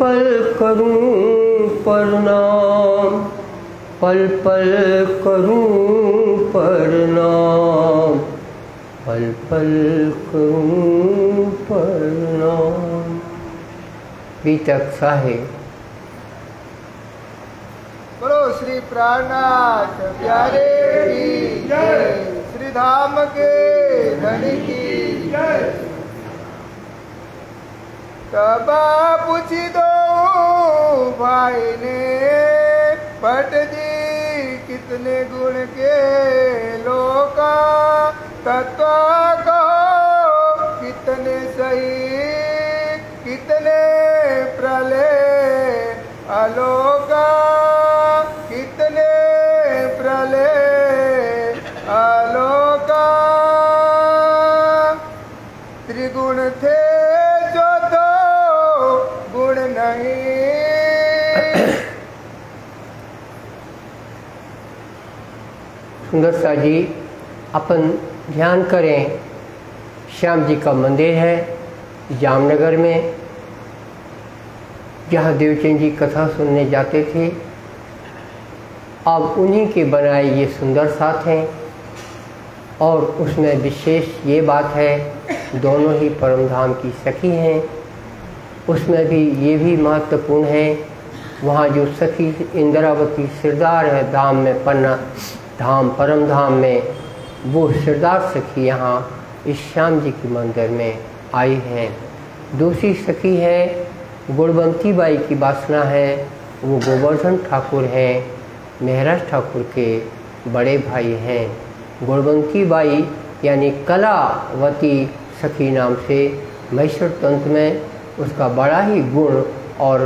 पल करूं प्रणाम, पल पल करूं प्रणाम, पल पल करूं प्रणाम। बीतक साहिब। बोलो श्री प्राणनाथ प्यारे की जय, श्री धाम के धनी की जय। तब पूछी दो भाई ने भट्ट जी कितने गुण के लोका, तत्व को कितने सही कितने प्रलय अलोका, कितने प्रलय अलोका। त्रिगुण थे जो दो गुण नहीं। सुंदर सा जी, अपन ध्यान करें। श्याम जी का मंदिर है जामनगर में, जहाँ देवचंद जी कथा सुनने जाते थे। अब उन्हीं के बनाए ये सुंदर साथ हैं, और उसमें विशेष ये बात है, दोनों ही परमधाम की सखी हैं। उसमें भी ये भी महत्वपूर्ण है, वहाँ जो सखी इंद्रावती सिरदार है धाम में, पन्ना धाम परम धाम में, वो सिरदार सखी यहाँ इस श्याम जी के मंदिर में आई हैं। दूसरी सखी है गुणवंती बाई की वासना है, वो गोवर्धन ठाकुर हैं, महराज ठाकुर के बड़े भाई हैं। गुणवंती बाई यानी कलावती सखी नाम से मैसूर तंत्र में उसका बड़ा ही गुण और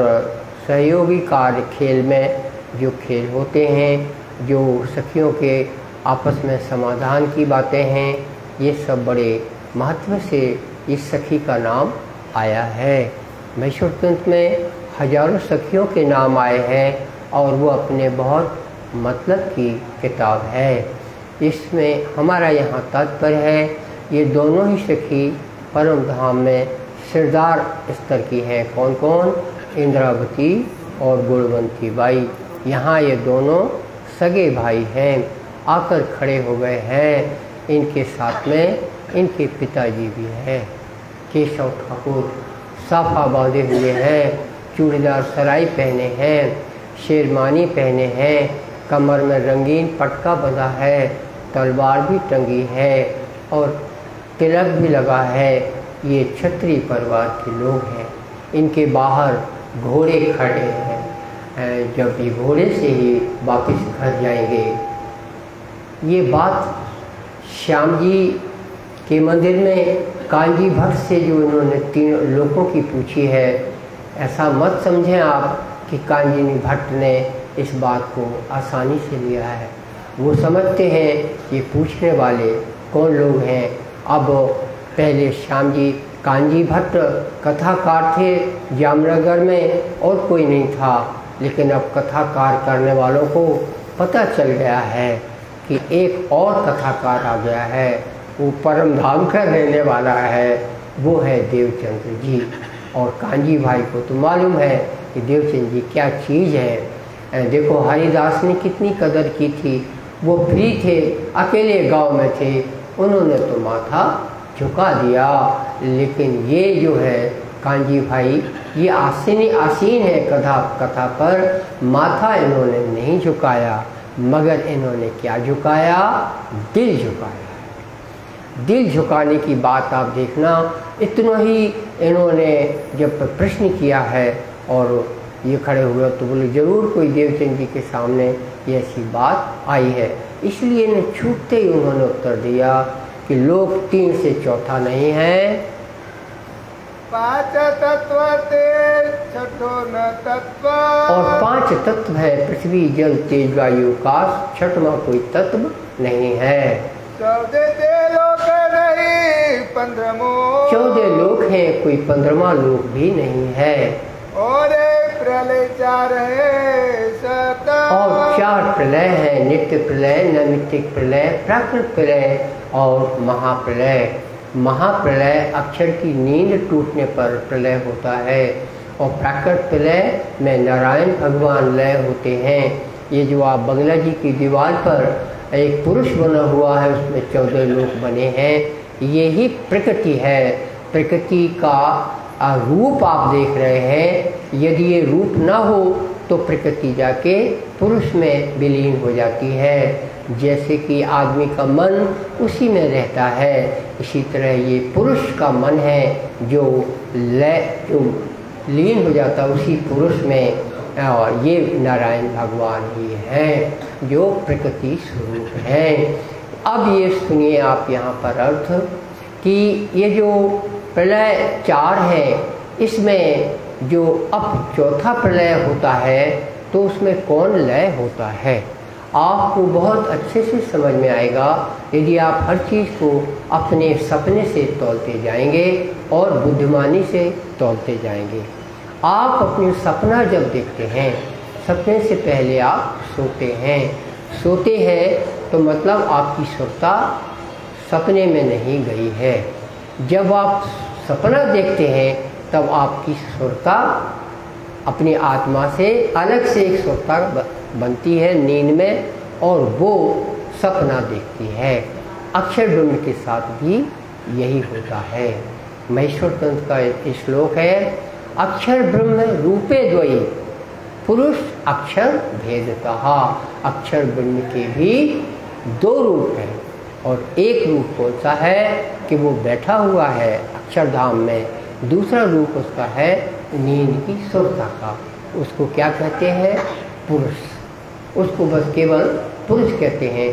सहयोगी कार्य खेल में जो खेल होते हैं, जो सखियों के आपस में समाधान की बातें हैं, ये सब बड़े महत्व से इस सखी का नाम आया है। मैसूर तंत्र में हजारों सखियों के नाम आए हैं, और वो अपने बहुत मतलब की किताब है। इसमें हमारा यहाँ तात्पर्य है, ये दोनों ही सखी परम धाम में सिरदार स्तर की हैं। कौन कौन? इंद्रावती और गुणवंती बाई। यहाँ ये दोनों सगे भाई हैं, आकर खड़े हो गए हैं। इनके साथ में इनके पिताजी भी हैं, केशव ठाकुर साफा बांधे हुए हैं, चूड़ीदार सराय पहने हैं, शेरवानी पहने हैं, कमर में रंगीन पटका बंधा है, तलवार भी टंगी है और तिलक भी लगा है। ये क्षत्रिय परिवार के लोग हैं। इनके बाहर घोड़े खड़े हैं, जब ये घोड़े से ही वापस घर जाएंगे। ये बात श्याम जी के मंदिर में कांजी भट्ट से जो इन्होंने 3 लोगों की पूछी है, ऐसा मत समझें आप कि कांजी भट्ट ने इस बात को आसानी से लिया है। वो समझते हैं ये पूछने वाले कौन लोग हैं। अब पहले श्याम जी कांजी भट्ट कथाकार थे जामनगर में, और कोई नहीं था, लेकिन अब कथाकार करने वालों को पता चल गया है कि एक और कथाकार आ गया है, वो परम धाम का रहने वाला है, वो है देवचंद जी। और कांजी भाई को तो मालूम है कि देवचंद जी क्या चीज़ है। देखो हरिदास ने कितनी कदर की थी, वो फ्री थे, अकेले गांव में थे, उन्होंने तो माथा झुका दिया। लेकिन ये जो है कांजी भाई, ये आसीन है कथा पर, माथा इन्होंने नहीं झुकाया, मगर इन्होंने क्या झुकाया? दिल झुकाया। दिल झुकाने की बात आप देखना, इतना ही इन्होंने जब प्रश्न किया है और ये खड़े हुए तो बोले जरूर कोई देवचंद जी के सामने ये ऐसी बात आई है। इसलिए इन्हें छूटते ही उन्होंने उत्तर दिया कि लोग 3 से चौथा नहीं है। 5 तत्व ते छठो न तत्व, और 5 तत्व है, पृथ्वी जल तेज वायु आकाश, छठवां कोई तत्व नहीं है। 14 लोक नहीं 15 14 लोक हैं, कोई 15वां लोक भी नहीं है। और प्रलय 4 है सत, और 4 प्रलय है, नित्य प्रलय, नैमित्तिक प्रलय, प्राकृत प्रलय और महाप्रलय। महाप्रलय अक्षर की नींद टूटने पर प्रलय होता है, और प्राकृत प्रलय में नारायण भगवान लय होते हैं। ये जो आप बंगला जी की दीवार पर एक पुरुष बना हुआ है, उसमें 14 लोक बने हैं, यही प्रकृति है। प्रकृति का रूप आप देख रहे हैं। यदि ये रूप ना हो तो प्रकृति जाके पुरुष में विलीन हो जाती है। जैसे कि आदमी का मन उसी में रहता है, इसी तरह ये पुरुष का मन है जो लीन हो जाता है उसी पुरुष में। और ये नारायण भगवान ही हैं जो प्रकृति स्वरूप हैं। अब ये सुनिए आप यहाँ पर अर्थ कि ये जो प्रलय 4 है, इसमें जो अब चौथा प्रलय होता है तो उसमें कौन लय होता है, आपको बहुत अच्छे से समझ में आएगा यदि आप हर चीज़ को अपने सपने से तौलते जाएंगे और बुद्धिमानी से तौलते जाएंगे। आप अपने सपना जब देखते हैं, सपने से पहले आप सोते हैं तो मतलब आपकी सुरता सपने में नहीं गई है। जब आप सपना देखते हैं तब आपकी सुरता अपनी आत्मा से अलग से एक सुरता बनती है नींद में, और वो सपना देखती है। अक्षर ब्रह्म के साथ भी यही होता है। महेश्वर तंत्र का एक श्लोक है, अक्षर ब्रह्म रूपे द्वयी पुरुष अक्षर भेदतः। अक्षर ब्रह्म के भी 2 रूप हैं, और एक रूप कौन सा है कि वो बैठा हुआ है अक्षरधाम में, दूसरा रूप उसका है नींद की सुरता का। उसको क्या कहते हैं? पुरुष। उसको बस केवल पुरुष कहते हैं।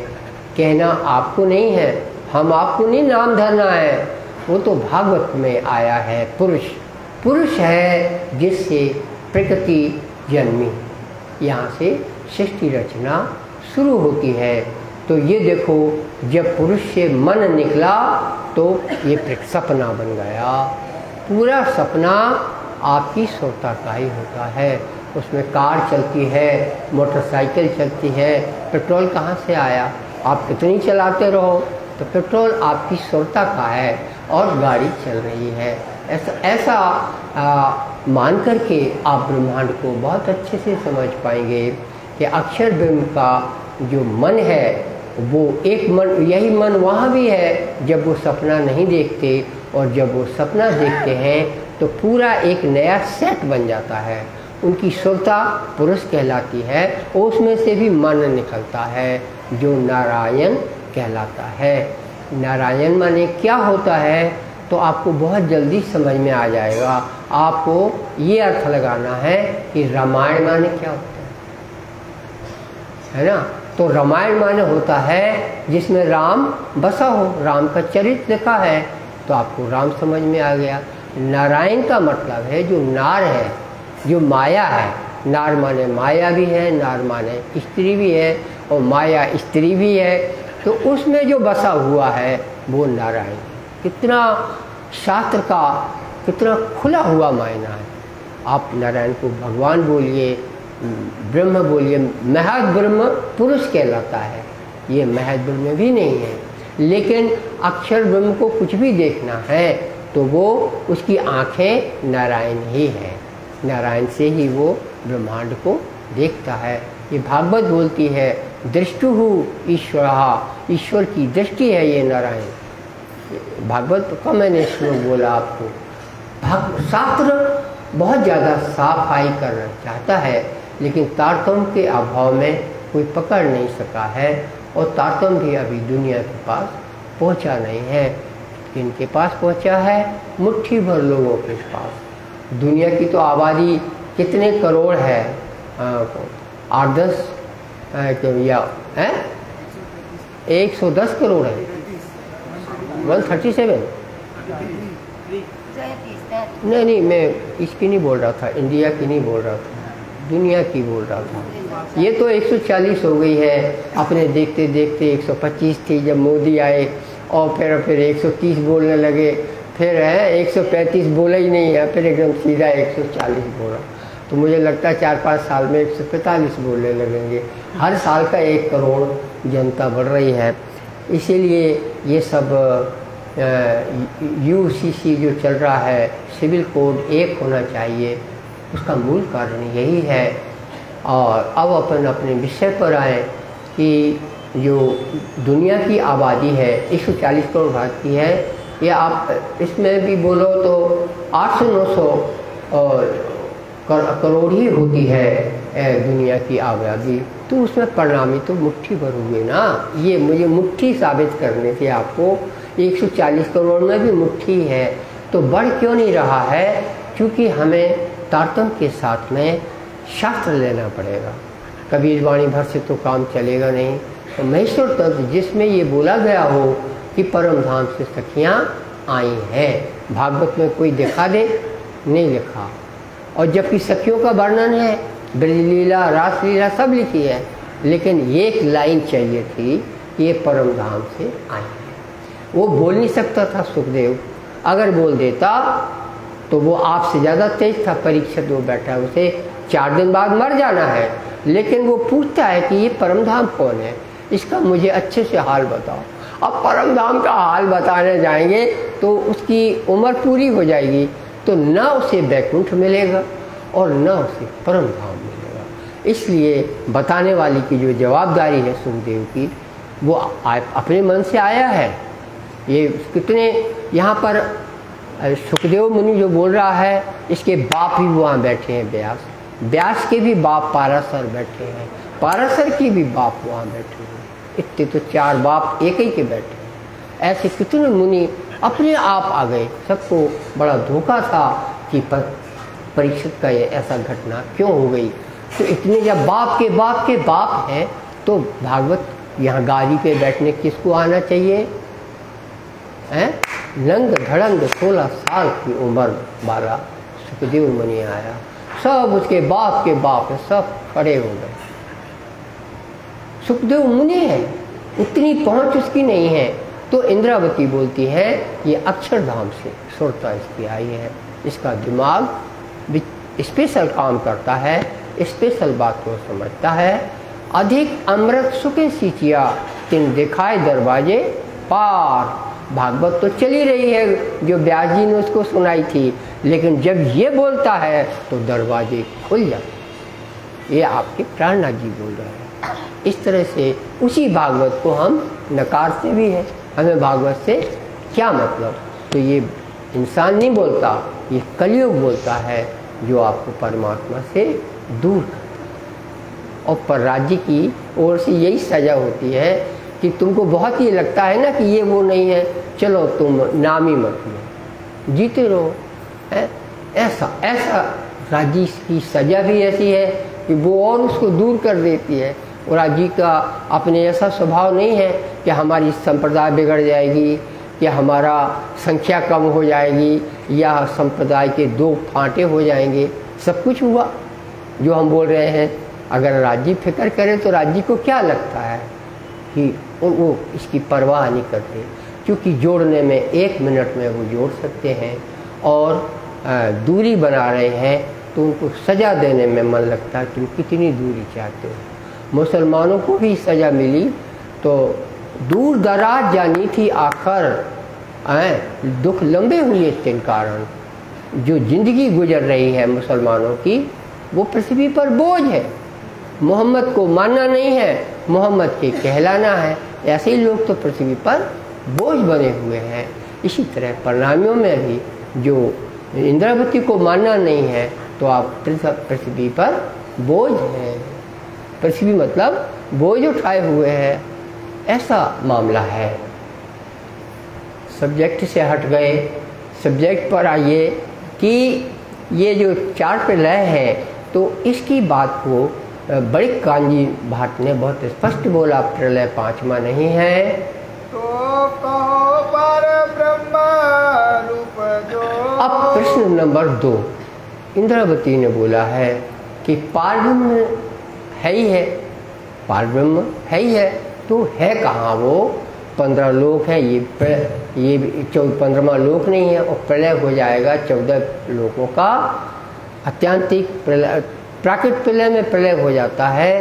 कहना आपको नहीं है, हम आपको नहीं नाम धरना है, वो तो भागवत में आया है। पुरुष है जिससे प्रकृति जन्मी, यहाँ से सृष्टि रचना शुरू होती है। तो ये देखो, जब पुरुष से मन निकला तो ये सपना बन गया। पूरा सपना आपकी सुरता का ही होता है। उसमें कार चलती है, मोटरसाइकिल चलती है, पेट्रोल कहाँ से आया? आप कितनी चलाते रहो तो पेट्रोल आपकी सुरता का है और गाड़ी चल रही है। ऐसा मान करके आप ब्रह्मांड को बहुत अच्छे से समझ पाएंगे कि अक्षर ब्रह्म का जो मन है वो एक मन, यही मन वहाँ भी है जब वो सपना नहीं देखते, और जब वो सपना देखते हैं तो पूरा एक नया सेट बन जाता है। उनकी सुरता पुरुष कहलाती है, और उसमें से भी मन निकलता है जो नारायण कहलाता है। नारायण माने क्या होता है तो आपको बहुत जल्दी समझ में आ जाएगा। आपको ये अर्थ लगाना है कि रामायण माने क्या होता है ना? तो रामायण माने होता है जिसमें राम बसा हो, राम का चरित्र लिखा है, तो आपको राम समझ में आ गया। नारायण का मतलब है जो नार है, जो माया है। नार माने माया भी है, नार माने स्त्री भी है, और माया स्त्री भी है। तो उसमें जो बसा हुआ है वो नारायण। कितना शास्त्र का कितना खुला हुआ मायना है। आप नारायण को भगवान बोलिए, ब्रह्म बोलिए। महद ब्रह्म पुरुष कहलाता है, ये महद ब्रह्म भी नहीं है। लेकिन अक्षर ब्रह्म को कुछ भी देखना है तो वो उसकी आँखें नारायण ही है। नारायण से ही वो ब्रह्मांड को देखता है। ये भागवत बोलती है, दृष्टुहु ईश्वरः, ईश्वर की दृष्टि है ये नारायण। भागवत का मैंने श्लोक बोला आपको। शास्त्र बहुत ज़्यादा सफाई करना चाहता है, लेकिन तारतम्य के अभाव में कोई पकड़ नहीं सका है, और तारतम्य भी अभी दुनिया के पास पहुंचा नहीं है। किनके पास पहुंचा है? मुट्ठी भर लोगों के पास। दुनिया की तो आबादी कितने करोड़ है? 8-10 या 110 करोड़ है। 137 नहीं, मैं इसकी नहीं बोल रहा था, इंडिया की नहीं बोल रहा था, दुनिया की बोल रहा था। ये तो 140 हो गई है। अपने देखते देखते 125 थी जब मोदी आए, और फिर 130 बोलने लगे, फिर है 135 बोला ही नहीं है, फिर एकदम सीधा 140 बोला। तो मुझे लगता है 4-5 साल में 145 बोलने लगेंगे। हर साल का 1 करोड़ जनता बढ़ रही है। इसीलिए ये सब UCC जो चल रहा है, सिविल कोड 1 होना चाहिए, उसका मूल कारण यही है। और अब अपन अपने विषय पर आए कि जो दुनिया की आबादी है 140 करोड़ भारत की है, या आप इसमें भी बोलो तो 800-900 करोड़ ही होती है दुनिया की आबादी। तो उसमें परिणामी तो मुट्ठी भर हुए ना। ये मुझे मुट्ठी साबित करने से आपको 140 करोड़ में भी मुट्ठी है, तो बढ़ क्यों नहीं रहा है? क्योंकि हमें तारतम्य के साथ में शास्त्र लेना पड़ेगा। कबीर वाणी भर से तो काम चलेगा नहीं। तो महेश्वर तत्व जिसमें ये बोला गया हो कि परम धाम से सखियाँ आई हैं, भागवत में कोई दिखा दे, नहीं लिखा। और जबकि सखियों का वर्णन है, ब्रजलीला, रासलीला सब लिखी है, लेकिन एक लाइन चाहिए थी कि ये परम धाम से आई है। वो बोल नहीं सकता था सुखदेव। अगर बोल देता तो वो आपसे ज़्यादा तेज था। परीक्षित वो बैठा, उसे 4 दिन बाद मर जाना है, लेकिन वो पूछता है कि ये परम धाम कौन है, इसका मुझे अच्छे से हाल बताओ। अब परम धाम का हाल बताने जाएंगे तो उसकी उम्र पूरी हो जाएगी, तो ना उसे वैकुंठ मिलेगा और ना उसे परम धाम मिलेगा। इसलिए बताने वाली की जो जवाबदारी है सुखदेव की, वो अपने मन से आया है। ये कितने यहाँ पर सुखदेव मुनि जो बोल रहा है, इसके बाप भी वहाँ बैठे हैं, व्यास, व्यास के भी बाप पाराशर बैठे हैं, पाराशर की भी बाप वहाँ बैठे हैं। इतने तो 4 बाप एक ही के बैठे हैं। ऐसे कितने मुनि अपने आप आ गए। सबको बड़ा धोखा था कि परीक्षित का ये ऐसा घटना क्यों हो गई। तो इतने जब बाप के बाप के बाप हैं, तो भागवत यहाँ गाड़ी पे बैठने किसको आना चाहिए? हैं नंग धड़ंग 16 साल की उम्र वाला सुखदेव मुनि आया। सब उसके बाप के बाप है, सब खड़े हो गए। सुखदेव मुनि है, उतनी पहुंच उसकी नहीं है। तो इंद्रावती बोलती है ये अक्षरधाम से सुरता इसकी आई है, इसका दिमाग स्पेशल काम करता है, स्पेशल बात को समझता है। अधिक अमृत सुखे सींचिया तिन दिखाए दरवाजे पार। भागवत तो चली रही है जो व्यास जी ने उसको सुनाई थी, लेकिन जब ये बोलता है तो दरवाजे खुल जाते। ये आपके प्राणनाथ जी बोल रहे हैं। इस तरह से उसी भागवत को हम नकारते भी हैं। हमें भागवत से क्या मतलब? तो ये इंसान नहीं बोलता, ये कलयुग बोलता है जो आपको परमात्मा से दूर करता है। और पर राज्य की ओर से यही सजा होती है कि तुमको बहुत ही लगता है ना कि ये वो नहीं है, चलो तुम नाम ही मत लो, जीते रहो। ऐसा राज्य की सजा भी ऐसी है कि वो और उसको दूर कर देती है। और राज्य का अपने ऐसा स्वभाव नहीं है कि हमारी संप्रदाय बिगड़ जाएगी, कि हमारा संख्या कम हो जाएगी, या संप्रदाय के 2 फांटे हो जाएंगे। सब कुछ हुआ जो हम बोल रहे हैं। अगर राज्य फिक्र करे तो राज्य को क्या लगता है कि वो इसकी परवाह नहीं करते, क्योंकि जोड़ने में 1 मिनट में वो जोड़ सकते हैं। और दूरी बना रहे हैं तो उनको सज़ा देने में मन लगता है, तुम कितनी दूरी चाहते हो। मुसलमानों को भी सज़ा मिली तो दूर दराज जानी थी आखिर, दुख लंबे हुए तिन कारण। जो जिंदगी गुजर रही है मुसलमानों की, वो पृथ्वी पर बोझ है। मोहम्मद को मानना नहीं है, मोहम्मद के कहलाना है। ऐसे ही लोग तो पृथ्वी पर बोझ बने हुए हैं। इसी तरह परिणामियों में भी जो इंद्रावती को मानना नहीं है, तो आप पृथ्वी पर बोझ हैं। पृथ्वी मतलब बोझ उठाए हुए हैं, ऐसा मामला है। सब्जेक्ट से हट गए, सब्जेक्ट पर आइए कि ये जो 4 प्रलय है, तो इसकी बात को बड़ी कांजी भाट ने बहुत स्पष्ट बोला, प्रलय 5वां नहीं है। तो कहो पर ब्रह्म रूप जो। अब प्रश्न नंबर 2 इंद्रावती ने बोला है कि पारब्रह्म है ही है, पारब्रह्म है ही है, तो है कहाँ वो? 15 लोक है, ये 15वां लोक नहीं है, और प्रलय हो जाएगा 14 लोकों का। अत्यांतिक प्रलय, प्राकृत प्रलय में प्रलय हो जाता है,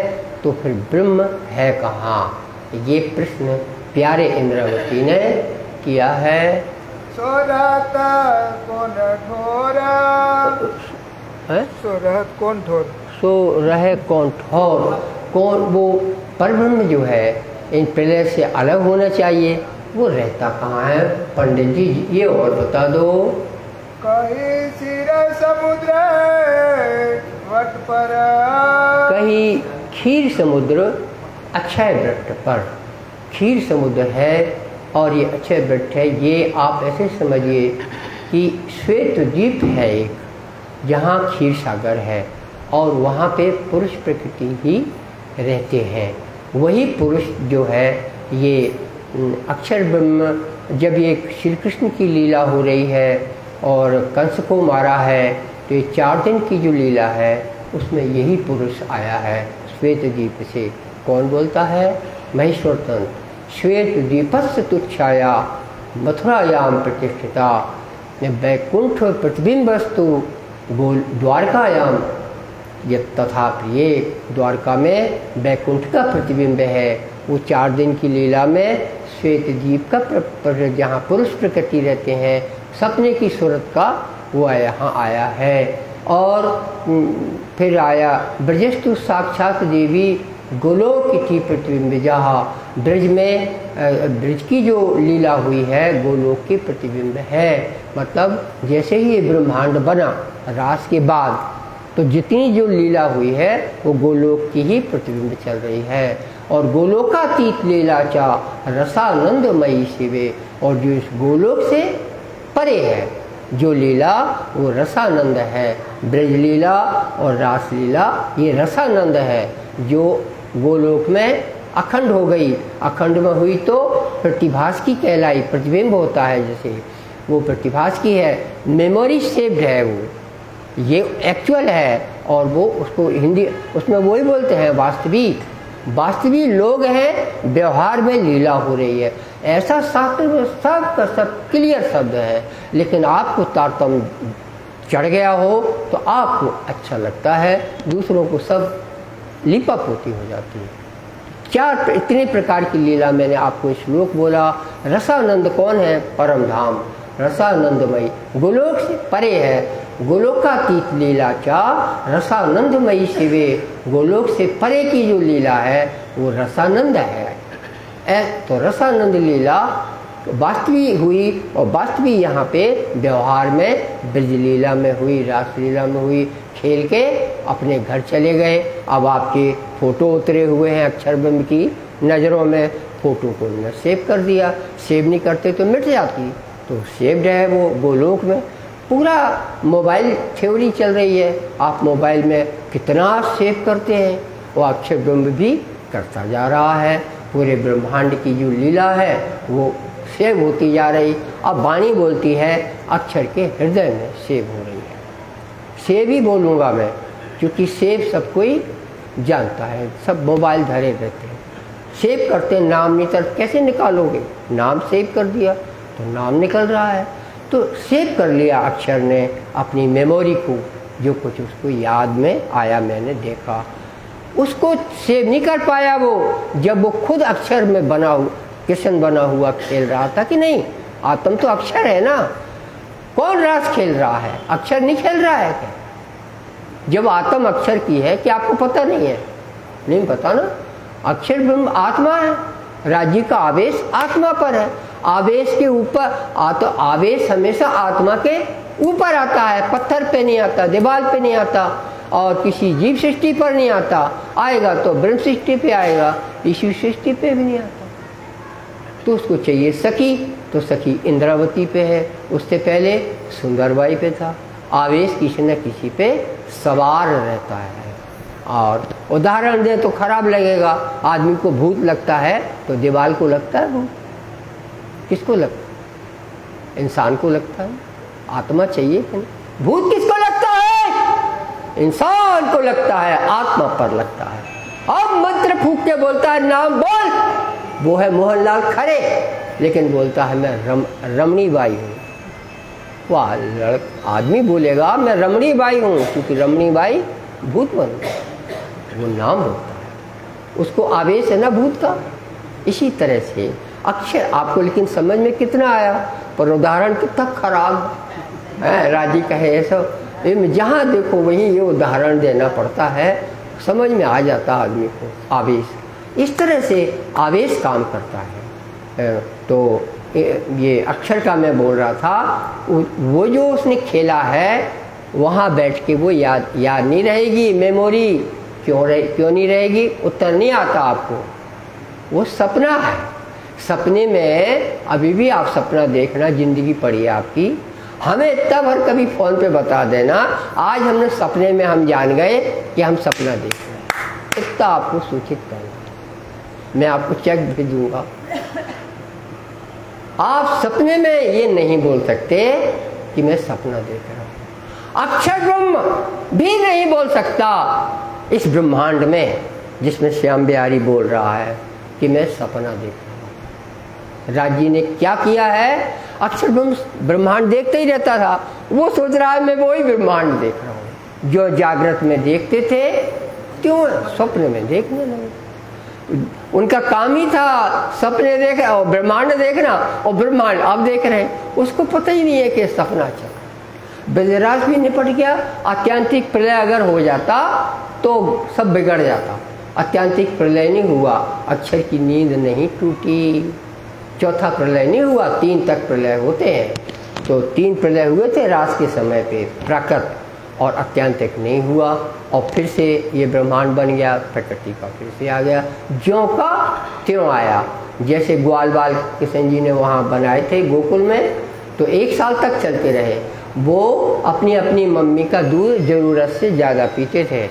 तो फिर ब्रह्म है कहाँ? ये प्रश्न प्यारे इंद्रावती ने किया है। सोराता कौन ठोरा। है? सो रहत कौन ठोर, सो रहे कौन ठौर, कौन वो परब्रह्म जो है इन प्रलय से अलग होना चाहिए, वो रहता कहाँ है? पंडित जी ये और बता दो। कहीं सिर समुद्र वट पर, कहीं क्षीर समुद्र अक्षय वृत्त पर, क्षीर समुद्र है और ये अक्षय वृत्त है। ये आप ऐसे समझिए कि श्वेत द्वीप है एक, जहाँ क्षीर सागर है और वहाँ पे पुरुष प्रकृति ही रहते हैं। वही पुरुष जो है ये अक्षर ब्रह्म, जब ये श्री कृष्ण की लीला हो रही है और कंस को मारा है, तो ये 4 दिन की जो लीला है उसमें यही पुरुष आया है श्वेत द्वीप से। कौन बोलता है? महेश्वर तंत्र। श्वेत द्वीपस्य तुच्छाया मथुरायाम प्रतिष्ठिता, वैकुंठ प्रतिबिंबस्तु गोल द्वारकायाम, ये तथा प्रिय, द्वारका में वैकुंठ का प्रतिबिंब है। वो 4 दिन की लीला में श्वेत द्वीप का जहाँ पुरुष प्रकृति रहते हैं, सपने की सूरत का वो यहाँ आया है। और फिर आया ब्रजस्तु साक्षात देवी गोलोक की प्रतिबिंब, जहाँ ब्रज में ब्रज की जो लीला हुई है गोलोक की प्रतिबिंब है। मतलब जैसे ही ये ब्रह्मांड बना रास के बाद, तो जितनी जो लीला हुई है वो गोलोक की ही प्रतिबिंब चल रही है। और गोलोकातीत लीला चा रसानंदमयी शिवे, और जो इस गोलोक से परे है जो लीला वो रसानंद है। ब्रज लीला और रास लीला ये रसानंद है, जो गोलोक में अखंड हो गई। अखंड में हुई तो प्रतिभास की कहलाई, प्रतिबिंब होता है जैसे, वो प्रतिभास की है, मेमोरी सेव्ड है वो, ये एक्चुअल है। और वो उसको हिंदी उसमें वही बोलते हैं वास्तविक, वास्तविक लोग हैं, व्यवहार में लीला हो रही है। ऐसा शास्त्र में सब का सब क्लियर शब्द है, लेकिन आपको तारतम्य चढ़ गया हो तो आपको अच्छा लगता है, दूसरों को सब लिपा पोती हो जाती है। 4 इतने प्रकार की लीला मैंने आपको श्लोक बोला। रसानंद कौन है? परम धाम रसानंदमयी, गोलोक से परे है। गोलोकातीत लीला चा रसानंदमयी शिवे, गोलोक से परे की जो लीला है वो रसानंद है। तो रसानंद लीला वास्तविक हुई, और वास्तविक यहाँ पे व्यवहार में ब्रज लीला में हुई, रास लीला में हुई, खेल के अपने घर चले गए। अब आपके फोटो उतरे हुए हैं अक्षर ब्रह्म की नज़रों में, फोटो को उन्होंने सेव कर दिया, सेव नहीं करते तो मिट जाती, तो सेव्ड है वो गोलोक में। पूरा मोबाइल थ्योरी चल रही है, आप मोबाइल में कितना सेव करते हैं, वो अक्षर ब्रह्म भी करता जा रहा है। पूरे ब्रह्मांड की जो लीला है वो सेव होती जा रही। अब वाणी बोलती है अक्षर के हृदय में सेव हो रही है। सेव ही बोलूँगा मैं, क्योंकि सेव सब कोई जानता है, सब मोबाइल धरे रहते हैं, सेव करते हैं। नाम नहीं कैसे निकालोगे? नाम सेव कर दिया तो नाम निकल रहा है, तो सेव कर लिया अक्षर ने अपनी मेमोरी को, जो कुछ उसको याद में आया, मैंने देखा। उसको सेव नहीं कर पाया वो, जब वो खुद अक्षर में बना कृष्ण बना हुआ खेल रहा था कि नहीं। आत्म तो अक्षर है ना, कौन रास खेल रहा है? अक्षर नहीं खेल रहा है क्या? जब आत्म अक्षर की है कि आपको पता नहीं है? नहीं पता ना। अक्षर ब्रह्म आत्मा है, राज्य का आवेश आत्मा पर है। आवेश के ऊपर तो आवेश हमेशा आत्मा के ऊपर आता है, पत्थर पे नहीं आता, दीवार पे नहीं आता, और किसी जीव सृष्टि पर नहीं आता। आएगा तो ब्रह्म सृष्टि पे आएगा, ईश्वर सृष्टि पे भी नहीं आता। तो उसको चाहिए सखी, तो सखी इंद्रावती पे है, उससे पहले सुंदरबाई पे था। आवेश किसी न किसी पे सवार रहता है। और उदाहरण दे तो खराब लगेगा, आदमी को भूत लगता है तो दीवार को लगता है भूत, किसको लगता है? इंसान को लगता है। आत्मा चाहिए कि नहीं? भूत किसको लगता है? इंसान को लगता है, आत्मा पर लगता है। अब मंत्र फूंक के बोलता है नाम बोल, वो है मोहनलाल खरे, लेकिन बोलता है मैं रमणी बाई हूँ। वाह, आदमी बोलेगा मैं रमणी बाई हूँ, क्योंकि रमणी बाई भूत बन गया, वो नाम होता है, उसको आवेश है ना भूत का। इसी तरह से अक्षर आपको लेकिन समझ में कितना आया, पर उदाहरण कितना खराब है। राजी कहे ऐसा जहाँ देखो वहीं ये उदाहरण देना पड़ता है, समझ में आ जाता आदमी को। आवेश इस तरह से आवेश काम करता है। तो ये अक्षर का मैं बोल रहा था, वो जो उसने खेला है वहाँ बैठ के वो याद नहीं रहेगी। मेमोरी क्यों नहीं रहेगी? उत्तर नहीं आता आपको। वो सपना है। सपने में अभी भी आप सपना देखना, जिंदगी पड़ी है आपकी। हमें इतना भर कभी फ़ोन पे बता देना, आज हमने सपने में हम जान गए कि हम सपना देख रहे हैं, इतना आपको सूचित करना। मैं आपको चेक भी दूंगा। आप सपने में ये नहीं बोल सकते कि मैं सपना देख रहा हूँ। अक्षर ब्रह्म भी नहीं बोल सकता इस ब्रह्मांड में, जिसमें श्याम बिहारी बोल रहा है कि मैं सपना देख रहा हूँ। राजी ने क्या किया है? अक्षर ब्रह्मांड देखते ही रहता था। वो सोच रहा है मैं वही ब्रह्मांड देख रहा हूँ जो जागृत में देखते थे, क्यों स्वप्न में देखने लगे। उनका काम ही था सपने देखना और ब्रह्मांड देखना, और ब्रह्मांड अब देख रहे हैं। उसको पता ही नहीं है कि सपना चल रहा। ब्रजराज भी निपट गया। आत्यांतिक प्रलय अगर हो जाता तो सब बिगड़ जाता। आत्यांतिक प्रलय नहीं हुआ, अक्षर की नींद नहीं टूटी। चौथा प्रलय नहीं हुआ, 3 तक प्रलय होते हैं। तो 3 प्रलय हुए थे रास के समय पे, प्राकृत और अत्यांतिक नहीं हुआ। और फिर से ये ब्रह्मांड बन गया, प्रकृति का फिर से आ गया, ज्यों का त्यों आया। जैसे ग्वाल बाल किशन जी ने वहाँ बनाए थे गोकुल में, तो 1 साल तक चलते रहे। वो अपनी अपनी मम्मी का दूध ज़रूरत से ज़्यादा पीते थे,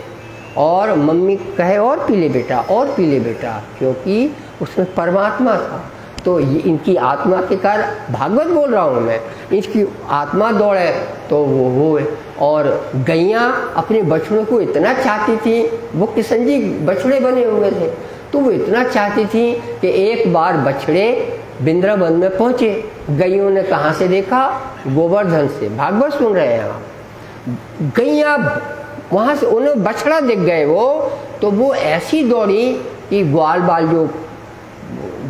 और मम्मी कहे और पी ले बेटा, और पी ले बेटा, क्योंकि उसमें परमात्मा था। तो ये इनकी आत्मा के कारण भागवत बोल रहा हूँ मैं, इसकी आत्मा दौड़े तो वो हुए। और गैया अपने बछड़ों को इतना चाहती थी, वो किशन जी बछड़े बने हुए थे, तो वो इतना चाहती थी कि एक बार बछड़े वृंदावन में पहुँचे। गैयों ने कहाँ से देखा? गोवर्धन से। भागवत सुन रहे हैं आप। गैया वहाँ से उन्हें बछड़ा दिख गए वो, तो वो ऐसी दौड़ी कि ग्वाल बाल जो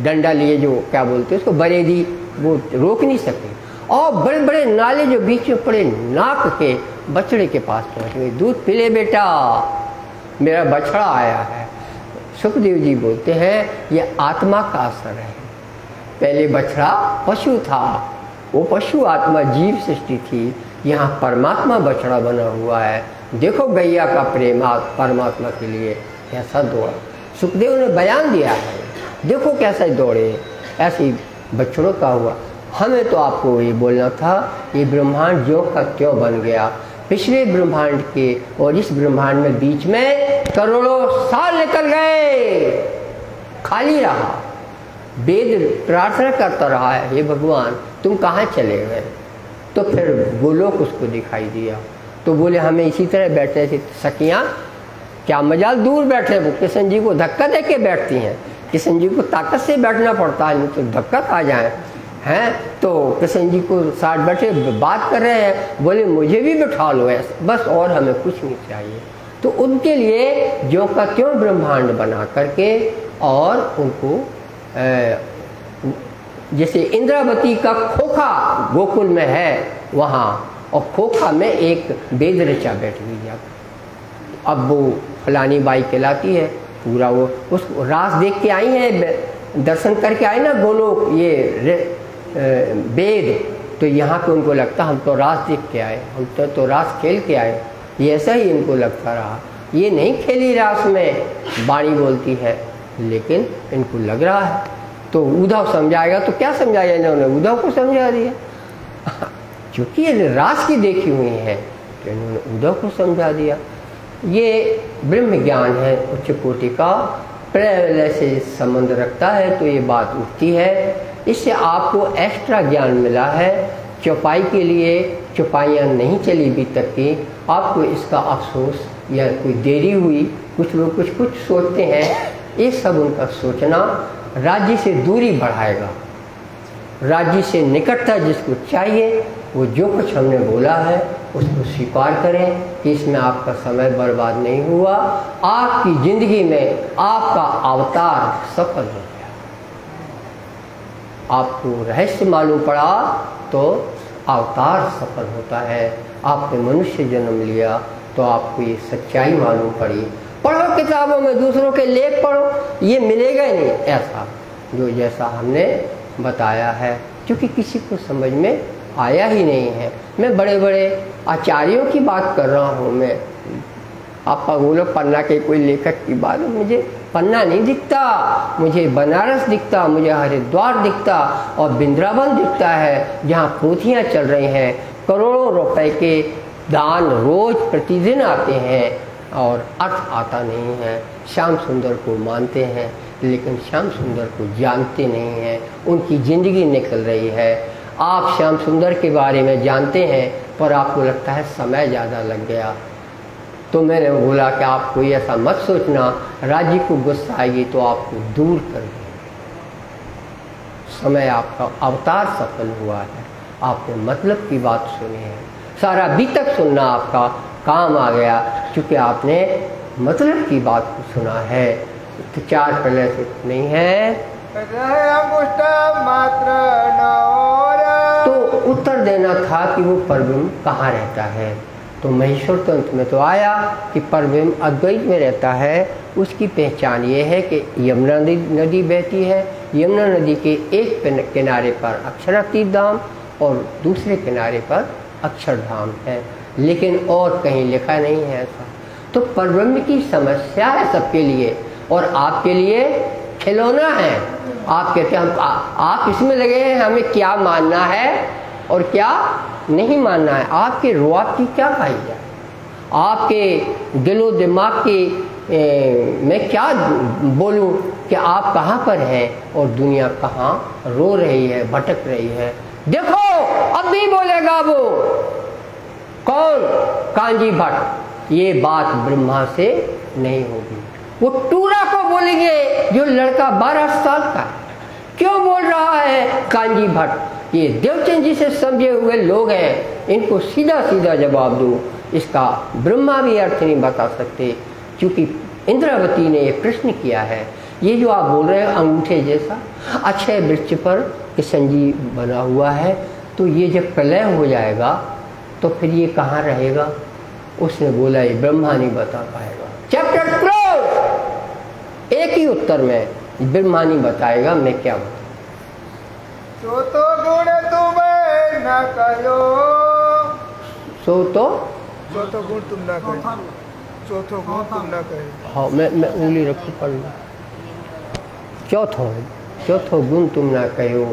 डंडा लिए, जो क्या बोलते हैं उसको, बरेदी, वो रोक नहीं सके। और बड़े बड़े नाले जो बीच में पड़े, नाक के बछड़े के पास पहुँच गए। दूध पी ले बेटा, मेरा बछड़ा आया है। सुखदेव जी बोलते हैं ये आत्मा का असर है। पहले बछड़ा पशु था, वो पशु आत्मा जीव सृष्टि थी। यहाँ परमात्मा बछड़ा बना हुआ है। देखो गैया का प्रेम परमात्मा के लिए कैसा दौड़ा। सुखदेव ने बयान दिया है, देखो कैसे दौड़े, ऐसे बछड़ों का हुआ। हमें तो आपको ये बोलना था, ये ब्रह्मांड ज्यों का त्यों बन गया। पिछले ब्रह्मांड के और इस ब्रह्मांड में बीच में करोड़ों साल निकल गए, खाली रहा। वेद प्रार्थना करता रहा है, हे भगवान तुम कहाँ चले गए? तो फिर गोलोक उसको दिखाई दिया। तो बोले हमें इसी तरह बैठने से सखियाँ, क्या मजाल दूर बैठे। वो किशन जी को धक्का दे के बैठती हैं। किशन जी को ताकत से बैठना पड़ता है, नहीं तो धक्का खा जाए हैं। तो किशन जी को साथ बैठे बात कर रहे हैं, बोले मुझे भी बैठा लो ऐसे, बस और हमें कुछ नहीं चाहिए। तो उनके लिए ज्यों का त्यों ब्रह्मांड बना करके, और उनको जैसे इंद्रावती का खोखा गोकुल में है वहाँ, और खोखा में एक वेद ऋचा बैठ गई जाकर। अब वो फलानी बाई कहलाती है, पूरा वो उस रास देख के आई है, दर्शन करके आई ना गोलोक ये वेद। तो यहाँ पे उनको लगता हम तो रास देख के आए, हम तो रास खेल के आए। ये ऐसा ही इनको लगता रहा। ये नहीं खेली रास में, वाणी बोलती है, लेकिन इनको लग रहा है। तो उद्धव समझाएगा तो क्या समझाया इन्होंने? उद्धव को समझा दिया। क्योंकि ये रास की देखी हुई है, तो इन्होंने उद्धव को समझा दिया। ये ब्रह्म ज्ञान है उच्च कोटि का, प्रलय से संबंध रखता है, तो ये बात उठती है। इससे आपको एक्स्ट्रा ज्ञान मिला है। चौपाई के लिए चौपाइयाँ नहीं चली अभी तक की, आपको इसका अफसोस या कोई देरी हुई। कुछ लोग कुछ सोचते हैं, ये सब उनका सोचना राज्य से दूरी बढ़ाएगा। राज्य से निकटता जिसको चाहिए, वो जो कुछ हमने बोला है उसको स्वीकार करें कि इसमें आपका समय बर्बाद नहीं हुआ। आपकी जिंदगी में आपका अवतार सफल हो गया। आपको रहस्य मालूम पड़ा तो अवतार सफल होता है। आपने मनुष्य जन्म लिया तो आपको ये सच्चाई मालूम पड़ी। पढ़ो किताबों में, दूसरों के लेख पढ़ो, ये मिलेगा ही नहीं ऐसा जो जैसा हमने बताया है, क्योंकि किसी को समझ में आया ही नहीं है। मैं बड़े बड़े आचार्यों की बात कर रहा हूँ, मैं आप बोलो पन्ना के कोई लेखक की बात, मुझे पन्ना नहीं दिखता, मुझे बनारस दिखता, मुझे हरिद्वार दिखता और वृंदावन दिखता है, जहाँ पोथियाँ चल रही हैं, करोड़ों रुपए के दान रोज प्रतिदिन आते हैं और अर्थ आता नहीं है। श्याम सुंदर को मानते हैं लेकिन श्याम सुंदर को जानते नहीं हैं, उनकी ज़िंदगी निकल रही है। आप श्याम सुंदर के बारे में जानते हैं पर आपको लगता है समय ज़्यादा लग गया। तो मैंने बोला कि आप कोई ऐसा मत सोचना, राज्य को गुस्सा आएगी तो आपको दूर कर दें। समय आपका अवतार सफल हुआ है, आपने मतलब की बात सुनी है, सारा अभी तक सुनना आपका काम आ गया, क्योंकि आपने मतलब की बात को सुना है। तो चार पहले से नहीं है मात्र तो उत्तर देना था कि वो परब्रह्म कहाँ रहता है। तो महेश्वर तंत्र में तो आया कि परब्रह्म अद्वैत में रहता है। उसकी पहचान ये है कि यमुना नदी बहती है, यमुना नदी के एक किनारे पर अक्षरातीत धाम और दूसरे किनारे पर अक्षरधाम है, लेकिन और कहीं लिखा नहीं है ऐसा। तो परब्रह्म की समस्या है सबके लिए और आपके लिए खिलौना है। आप कहते हैं आप इसमें लगे हैं हमें क्या मानना है और क्या नहीं मानना है। आपके रुआब की क्या खाई जाए, आपके दिलो दिमाग की मैं क्या बोलूं कि आप कहाँ पर हैं और दुनिया कहाँ रो रही है, भटक रही है। देखो अब भी बोलेगा वो कौन, कांजी भट्ट। ये बात ब्रह्मा से नहीं होगी, वो टूरा को बोलेंगे जो लड़का 12 साल का है। क्यों बोल रहा है कांजी भट्ट? ये देवचंद जी से समझे हुए लोग हैं, इनको सीधा सीधा जवाब दो। इसका ब्रह्मा भी अर्थ नहीं बता सकते, क्योंकि इंद्रावती ने ये प्रश्न किया है। ये जो आप बोल रहे हैं अंगूठे जैसा अक्षय वृक्ष पर किशन जी बना हुआ है, तो ये जब प्रलय हो जाएगा तो फिर ये कहाँ रहेगा? उसने बोला ये ब्रह्मा नहीं बता पाएगा। Chapter close. एक ही उत्तर में ब्रह्मा नहीं बताएगा, मैं क्या बताऊं। सो तो गुण तुम्हें न कहो, सो तो गुण तुम ना कहो, चौथो गुण तुम ना कहो। हाँ मैं उंगली रखू पढ़ लूँ। चौथो गुण तुम ना कहो।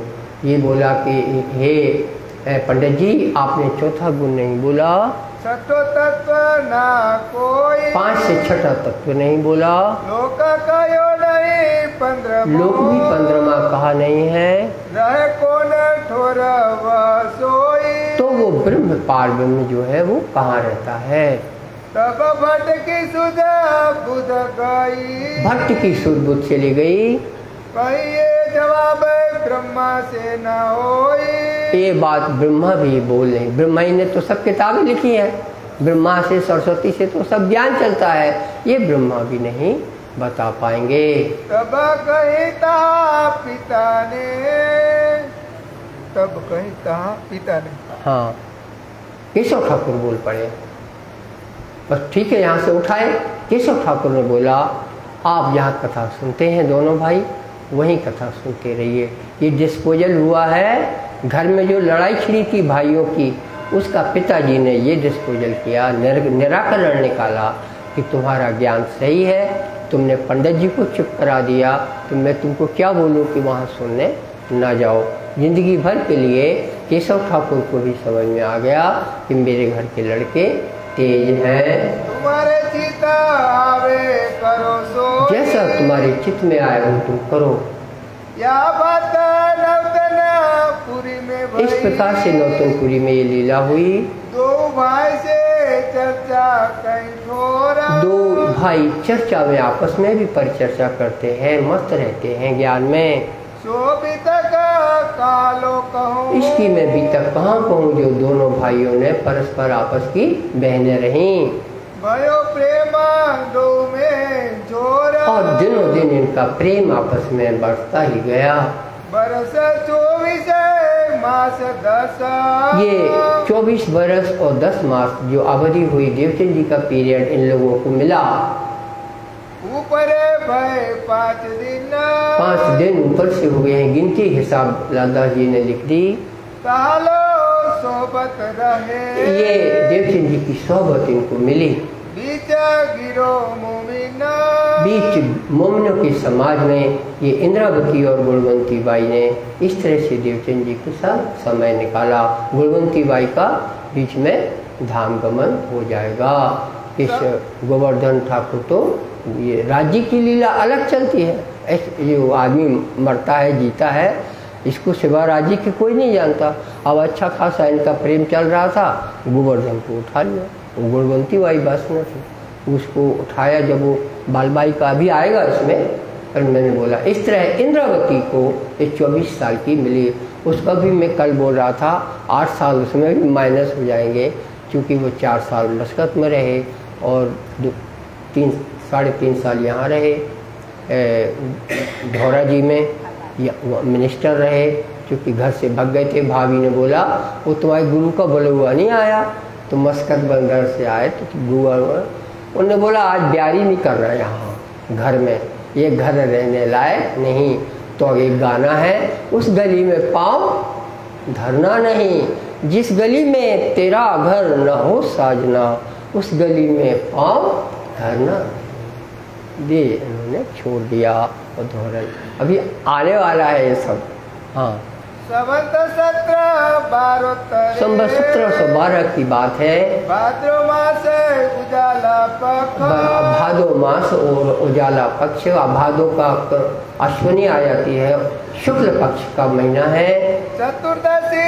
ये बोला कि हे पंडित जी आपने चौथा गुण नहीं बोला, छठो तत्व ना कोई, 5 से छठा तत्व नहीं बोला, लोक कहो नहीं 15, लोक भी 15वां कहा नहीं है, रहे कौन ठोर सोई। तो वो ब्रह्म पार ब्रह्म जो है वो कहाँ रहता है? तब भट्ट की सुध बुध गई, भट्ट की सुध बुध चली गई। कहिए जवाब ब्रह्मा से न होई। ये बात ब्रह्मा भी बोल रहे, ब्रह्मा ही ने तो सब किताबें लिखी हैं, ब्रह्मा से सरस्वती से तो सब ज्ञान चलता है, ये ब्रह्मा भी नहीं बता पाएंगे। तब कहीं तहा पिता ने, तब कहीं तहा पिता ने, हाँ केशव ठाकुर बोल पड़े, बस ठीक है यहाँ से उठाए। केशव ठाकुर ने बोला आप यहाँ कथा सुनते हैं दोनों भाई, वहीं कथा सुनते रहिए। ये डिस्पोजल हुआ है, घर में जो लड़ाई छिड़ी थी भाइयों की, उसका पिताजी ने ये डिस्पोजल किया, निराकरण निकाला कि तुम्हारा ज्ञान सही है, तुमने पंडित जी को चुप करा दिया, तो मैं तुमको क्या बोलूँ कि वहाँ सुनने ना जाओ। जिंदगी भर के लिए केशव ठाकुर को भी समझ में आ गया कि मेरे घर के लड़के तेज हैं, तुम्हारे चित आवे करो सो, जैसा तुम्हारे चित्त में आए वो तुम करो। या बात नवतनपुरी में भई, इस प्रकार से नौतनपुरी में ये लीला हुई। दो भाई से चर्चा कहीं थोड़ा, दो भाई चर्चा में आपस में भी परिचर्चा करते हैं, मस्त रहते हैं ज्ञान में। सो भी तक कालो कहूँ, इसकी मैं भी तक कहाँ कहूँ जो दोनों भाइयों ने परस्पर आपस की बहनें रहीं भयो प्रेम दो में जोरा, और दिनों दिन इनका प्रेम आपस में बढ़ता ही गया। बरस 24 मास 10 ये 24 बरस और 10 मास जो अवधि हुई देवचंद जी का पीरियड इन लोगों को मिला। ऊपर भय 5 दिन 5 दिन ऊपर से हो गए हैं, गिनती हिसाब लाला जी ने लिख दी। तालो सोबत रहे ये देवचंद जी की सोबत इनको मिली। बीच गिरो मोमिना बीच मोमिनों के समाज में ये इंद्रावती और गुणवंती बाई ने इस तरह से देवचंद जी के साथ समय निकाला। गुणवंती बाई का बीच में धाम गमन हो जाएगा। इस गोवर्धन ठाकुर तो ये राज्य की लीला अलग चलती है। ये आदमी मरता है जीता है, इसको सिवा राज्य के कोई नहीं जानता। अब अच्छा खासा इनका प्रेम चल रहा था, गोवर्धन को उठा लिया। वो गुणवंती बाई बस न थी, उसको उठाया। जब वो बालबाई का भी आएगा इसमें, पर मैंने बोला इस तरह इंद्रावती को ये 24 साल की मिली। उसका भी मैं कल बोल रहा था 8 साल उसमें भी माइनस हो जाएंगे, क्योंकि वो 4 साल मस्कत में रहे और 3-3.5 साल यहाँ रहे धौरा जी में, या मिनिस्टर रहे। क्योंकि घर से भाग गए थे, भाभी ने बोला वो तुम्हारे गुरु का बोला हुआ नहीं आया, तो मस्कत बंदर से आए तो गुआ। उन्होंने बोला आज ब्यारी नहीं कर रहा यहाँ घर में, ये घर रहने लायक नहीं। तो एक गाना है, उस गली में पाँव धरना नहीं, जिस गली में तेरा घर न हो साजना, उस गली में पाँव धरना दे। इन्होंने छोड़ दिया और धोरण अभी आने वाला है ये सब। हाँ, संवत 1712 संवत 1712 की बात है। भाद्र मास उजाला पक्ष, भादो मास और उजाला पक्ष। भादो का अश्विनी आ जाती है, शुक्ल पक्ष का महीना है। चतुर्दशी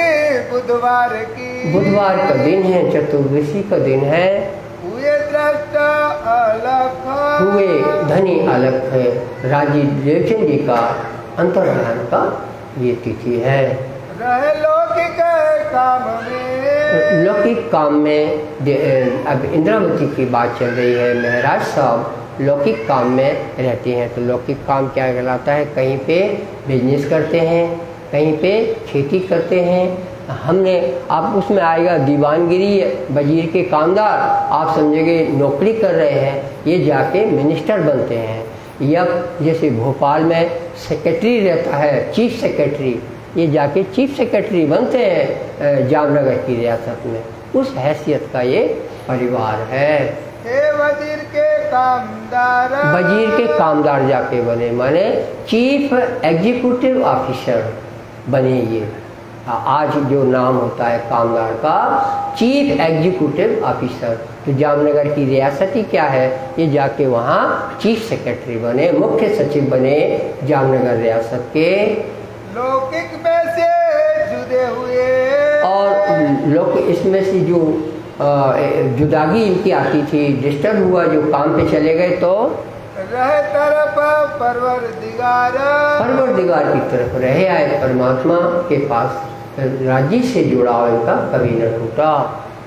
बुधवार की, बुधवार का दिन है, चतुर्दशी का दिन है। हुए दृष्टा अलख, हुए धनी अलख है। राजी देवचंद जी का अंतर्धान का ये तिथि है। रहे लौकिक काम में, लौकिक काम में अब इंद्रावती की बात चल रही है। महाराज साहब लौकिक काम में रहते हैं, तो लौकिक काम क्या कहलाता है? कहीं पे बिजनेस करते हैं, कहीं पे खेती करते हैं। हमने आप उसमें आएगा दीवानगिरी, वजीर के कामदार, आप समझेंगे नौकरी कर रहे हैं, ये जाके मिनिस्टर बनते हैं। या जैसे भोपाल में सेक्रेटरी रहता है, चीफ सेक्रेटरी, ये जाके चीफ सेक्रेटरी बनते हैं जामनगर की रियासत में। उस हैसियत का ये परिवार है। वजीर के कामदार, वजीर के कामदार जाके बने, माने चीफ एग्जीक्यूटिव ऑफिसर बने। ये आज जो नाम होता है कामदार का, चीफ एग्जीक्यूटिव ऑफिसर। तो जामनगर की रियासत ही क्या है, ये जाके वहाँ चीफ सेक्रेटरी बने, मुख्य सचिव बने जामनगर रियासत के। लौकिक में से जुदे हुए, और लोग इसमें से जो जुदागी इनकी आती थी, डिस्टर्ब हुआ, जो काम पे चले गए, तो रहे तरफ परवरदिगार, परवरदिगार की तरफ रहे आए, परमात्मा के पास राज्य से जुड़ाव इनका कभी न टूटा।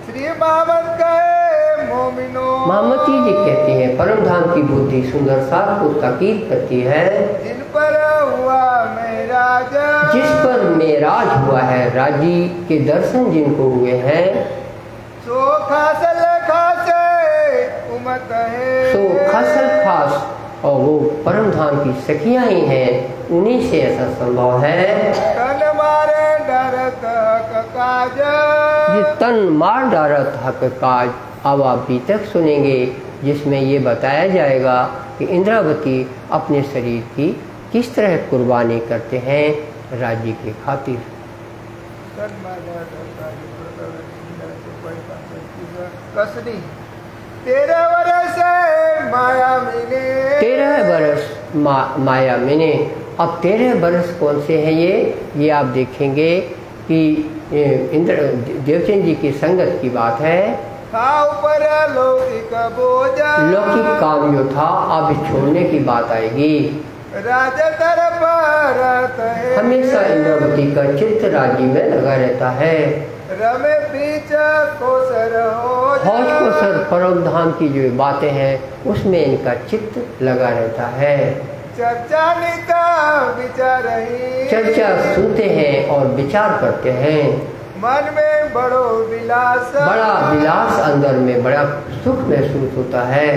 श्री मोहम्मद कहे मोमिनो, मोहम्मद जी कहते हैं परम धाम की बुद्धि सुंदर साथ को ताकीद करती है। जिन पर हुआ मेराज, जिस पर मेराज हुआ है, राजी के दर्शन जिनको हुए हैं, सो खासल खासे उमत है, सो खासल खास, और वो परम धाम की सखियां ही हैं, उन्हीं से ऐसा संभव है। तन मारे डरत हक काज, ये तन मार डारत हक काज। अब आप भी तक सुनेंगे, जिसमें ये बताया जाएगा कि इंद्रावती अपने शरीर की किस तरह कुर्बानी करते हैं राज्य के खातिर। कसनी 13 वर्ष माया मिले, 13 वर्ष माया मैंने। अब 13 वर्ष कौन से हैं ये आप देखेंगे कि इंद्र देवचंद जी की संगत की बात है। ऊपर लौकिक बोझा, लौकिक काम जो था अब छोड़ने की बात आएगी। राजा तरफ है, हमेशा इंद्रावती का चित्त राज्य में लगा रहता है। रमे पीछा कोसर हो, हौज कोसर परम धाम की जो बातें हैं उसमें इनका चित्त लगा रहता है। चर्चा निता विचार ही, चर्चा सुनते हैं और विचार करते हैं। मन में बड़ो विलास, बड़ा विलास, अंदर में बड़ा सुख महसूस होता है।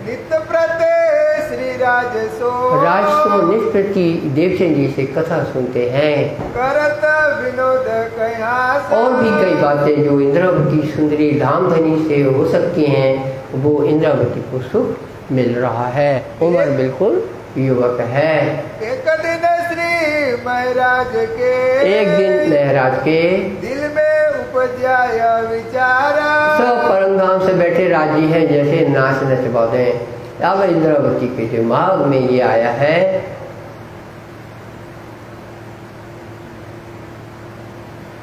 नित्य प्रत्यय श्री राजसो, राजसो निष्प्रति देवचंद जी से कथा सुनते हैं। करत विनोद कयास, और भी कई बातें जो इंद्रावती सुंदरी धामधनी से हो सकती हैं, वो इंद्रावती को सुख मिल रहा है। उम्र बिल्कुल युवक है। एक दिन श्री महाराज के, एक दिन महाराज के दिल में उपजा विचारा, सब परमधाम से बैठे राजी हैं जैसे नाच नचवाते हैं। अब इंद्रावती के दिमाग में ये आया है,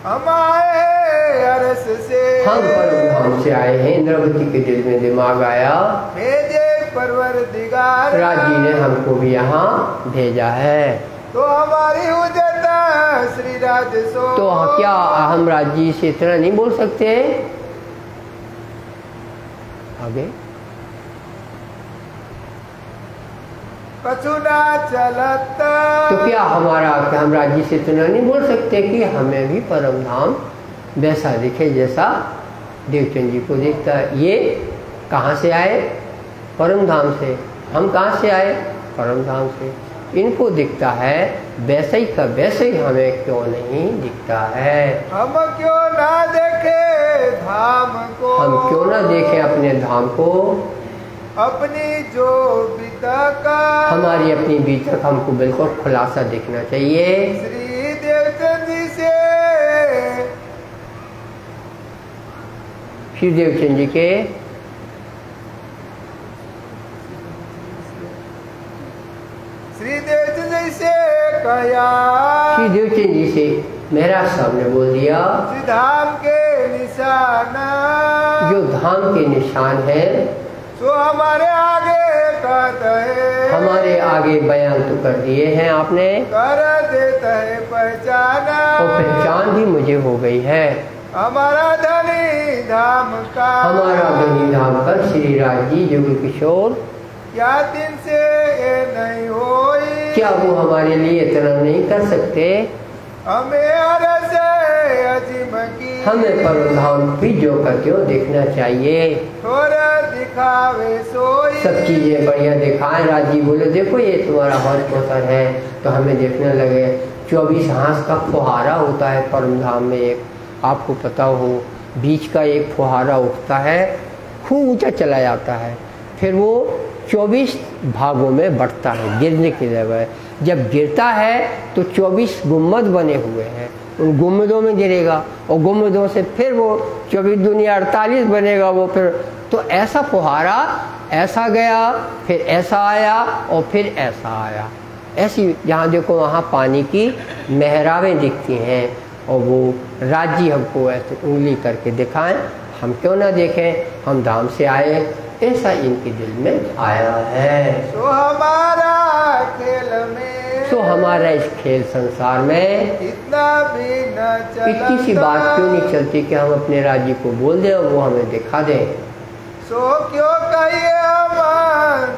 हम आए अरस से, हम परमधाम से आए हैं। इंद्रावती के दिल में दिमाग आया, भेजे परवरदिगार, राजी ने हमको भी यहाँ भेजा है। तो हमारी उजता श्री राजसो, तो क्या हम राजी से इतना नहीं बोल सकते? आगे कछुना चलत, तो क्या हम राजी से इतना नहीं बोल सकते कि हमें भी परमधाम वैसा दिखे जैसा देवचंद जी को दिखता है। ये कहाँ से आए? परमधाम से। हम कहाँ से आए? परमधाम से। इनको दिखता है वैसे ही का वैसे ही हमें क्यों नहीं दिखता है? हम क्यों ना देखे धाम को, हम क्यों ना देखें अपने धाम को, अपनी जो बीतक, हमारी अपनी बीतक हमको बिल्कुल खुलासा दिखना चाहिए। श्री देवचंद जी से, श्री देवचंद जी के श्री देवचंद जी से कया, श्री देवचंद जी से महाराज साहब ने बोल दिया, श्री धाम के निशाना, जो धाम के निशान है तो हमारे आगे कहते हैं, हमारे आगे बयान तो कर दिए हैं आपने, कर देता है पहचाना, और पहचान भी मुझे हो गई है। हमारा धनी धाम का, हमारा धनी धाम का श्री राज जी जुगल किशोर, क्या दिन से ये नहीं होई, क्या वो हमारे लिए इतना नहीं कर सकते? हमें अरस अजीम की, हमें परमधाम भी जो का त्यों देखना चाहिए। थोड़ा दिखावे सोई, सब चीजें बढ़िया दिखाएं। राजी बोले देखो ये तुम्हारा हौज कोतर है, तो हमें देखने लगे। 24 हाथ का फुहारा होता है परमधाम में, एक आपको पता हो, बीच का एक फुहारा उठता है, खूब ऊंचा चला जाता है, फिर वो 24 भागों में बढ़ता है गिरने की जगह। जब गिरता है तो 24 गुम्मद बने हुए हैं, उन गुम्मदों में गिरेगा, और गुम्मदों से फिर वो 24 दुनिया 48 बनेगा वो। फिर तो ऐसा फुहारा ऐसा गया, फिर ऐसा आया, और फिर ऐसा आया। ऐसी जहाँ देखो वहाँ पानी की मेहरावें दिखती हैं, और वो राजी हमको ऐसे उंगली करके दिखाएं। हम क्यों ना देखें? हम धाम से आए, ऐसा इनके दिल में आया है। तो हमारा खेल में, तो हमारा इस खेल संसार में इतना भी न चलता, इतनी सी बात क्यों नहीं चलती कि हम अपने राजी को बोल दें और वो हमें दिखा दें? सो क्यों कहिए हम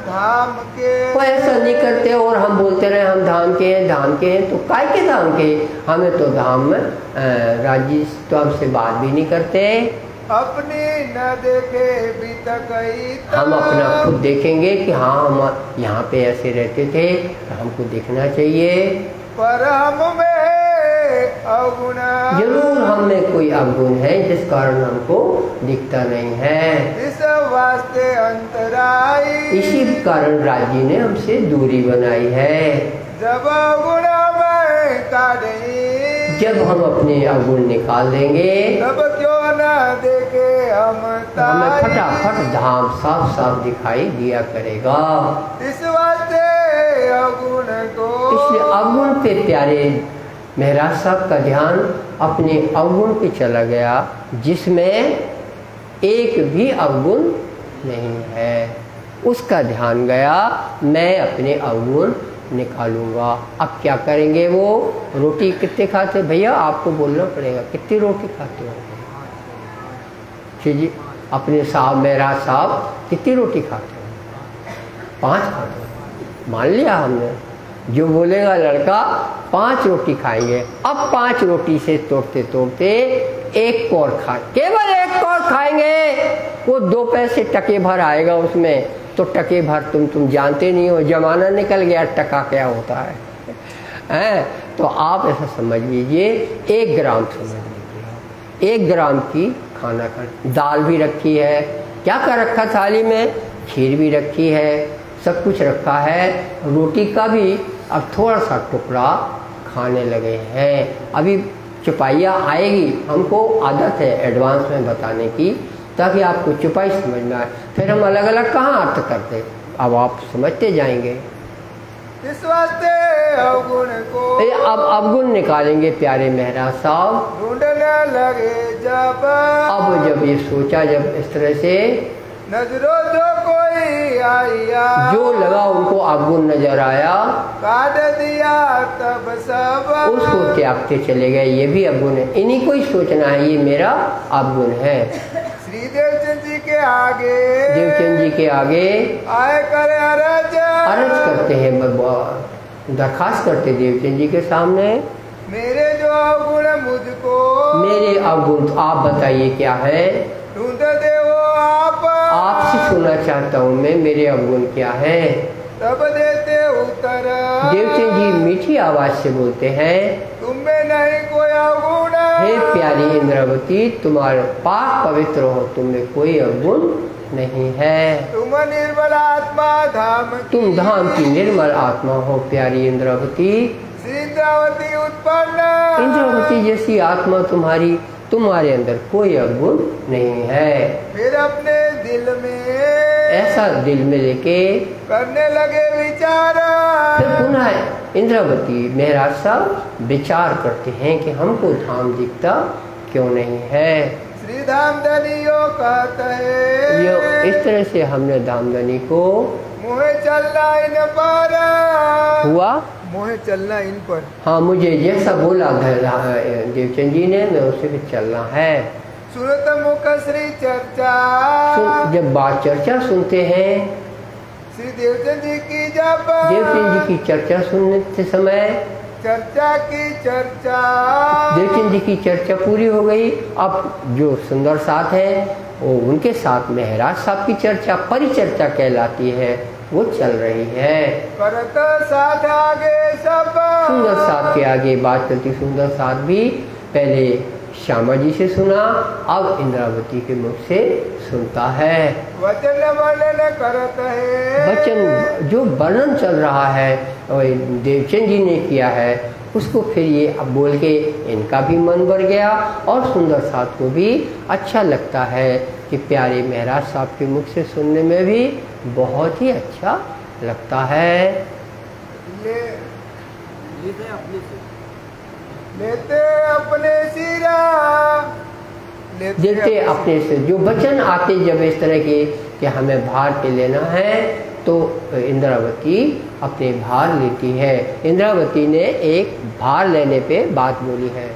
धाम के, वो ऐसा नहीं करते और हम बोलते रहे हम धाम के हैं, धाम के हैं। तो काय के धाम के? हमें तो धाम में राजी तो हमसे बात भी नहीं करते। अपनी न देखे भी तक, हम अपना खुद देखेंगे कि हाँ हम यहाँ पे ऐसे रहते थे, तो हमको देखना चाहिए। पर हम में अवगुण, जरूर हम में कोई अवगुण है जिस कारण हमको दिखता नहीं है। इस वास्ते अंतराई, इसी कारण राजी ने हमसे दूरी बनाई है। जब अवगुण में काढ़े, जब हम अपने अवगुण निकाल देंगे, तब क्यों न देखे हम हमें फटाफट धाम साफ साफ दिखाई दिया करेगा। इस वास्ते अवगुण को, इसलिए अवगुण पे प्यारे महाराज साहब का ध्यान अपने अवगुण पे चला गया, जिसमें एक भी अवगुण नहीं है। उसका ध्यान गया, मैं अपने अवगुण निकालूंगा। अब क्या करेंगे वो? रोटी कितने खाते? भैया आपको बोलना पड़ेगा, कितनी रोटी खाते हो? जी अपने साहब महाराज साहब कितनी रोटी खाते हो? 5 खाते हो। मान लिया हमने। जो बोलेगा लड़का 5 रोटी खाएंगे। अब 5 रोटी से तोड़ते तोड़ते एक कौर खा, केवल एक कौर खाएंगे, वो 2 पैसे टके भर आएगा उसमें। तो टके भर तुम जानते नहीं हो, जमाना निकल गया टका क्या होता है। तो आप ऐसा समझ लीजिए 1 ग्राम समझ लीजिए, 1 ग्राम की खाना खा। दाल भी रखी है, क्या क्या रखा थाली में, खीर भी रखी है, सब कुछ रखा है, रोटी का भी अब थोड़ा सा टुकड़ा खाने लगे हैं। अभी चुपाइयाँ आएगी, हमको आदत है एडवांस में बताने की, ताकि आपको चुपाई समझ में आए। फिर हम अलग अलग कहाँ अर्थ करते, अब आप समझते जाएंगे। इस वास्ते अवगुण को अब अवगुण निकालेंगे प्यारे महाराज साहब। ढूंढने लगे जब ये सोचा, जब इस तरह से नजरों जो कोई आया, जो लगा उनको अवगुण नजर आया, काट दिया तब सब, उसको त्यागते चले गए। ये भी अवगुण है, इन्हीं को ही सोचना है ये मेरा अवगुण है। श्री देवचंद जी के आगे, देवचंद जी के आगे आए करे अर्ज करते हैं, दरखास्त करते देवचंद जी के सामने, मेरे जो अवगुण मुझको, मेरे अवगुण आप बताइए क्या है। ढूंढ दे वो आपसे सुनना चाहता हूँ मैं, मेरे अवगुण क्या है। तब देते उत्तर, देवचंद जी मीठी आवाज से बोलते हैं, तुम में नहीं कोई अवगुण, हे प्यारी इंद्रावती, तुम्हारे पाक पवित्र हो, तुम में कोई अवगुण नहीं है। तुम निर्मल आत्मा धाम की, तुम धाम की निर्मल आत्मा हो प्यारी इंद्रावती। इंद्रावती उत्पन्न, इंद्रावती जैसी आत्मा तुम्हारे अंदर कोई अवगुण नहीं है। फिर अपने दिल में ऐसा दिल में लेके करने लगे विचार, फिर पुनः इंद्रावती महाराज साहब विचार करते हैं कि हमको धाम दिखता क्यों नहीं है। श्री धामधनियों कहते हैं, यो इस तरह से हमने धामधनी को मुहे चलना इन पर हुआ, मुहे चलना इन पर। हाँ, मुझे जैसा बोला देवचंद जी ने, मैं उसे भी चलना है। सुनत मुख श्री चर्चा, जब बात चर्चा सुनते हैं, श्री देवचंद जी की जब देवचंद जी की चर्चा सुनते समय, चर्चा की चर्चा, देवचंद जी की चर्चा पूरी हो गई। अब जो सुंदर साथ है वो उनके साथ महाराज साहब की चर्चा परिचर्चा कहलाती है, वो चल रही है। करत साथ आगे सब, सुंदर साथ के आगे बात करती सुंदर साथ भी पहले श्यामा जी से सुना, अब इंद्रावती के मुख से सुनता है। वचन वर्णन करत है, वचन जो वर्णन चल रहा है देवचंद जी ने किया है, उसको फिर ये अब बोल के इनका भी मन भर गया और सुंदर साथ को भी अच्छा लगता है कि प्यारे महाराज साहब के मुख से सुनने में भी बहुत ही अच्छा लगता है। लेते अपने सिरा, देते अपने से जो वचन आते जब इस तरह के कि हमें भार के लेना है, तो इंद्रावती अपने भार लेती है। इंद्रावती ने एक भार लेने पे बात बोली है,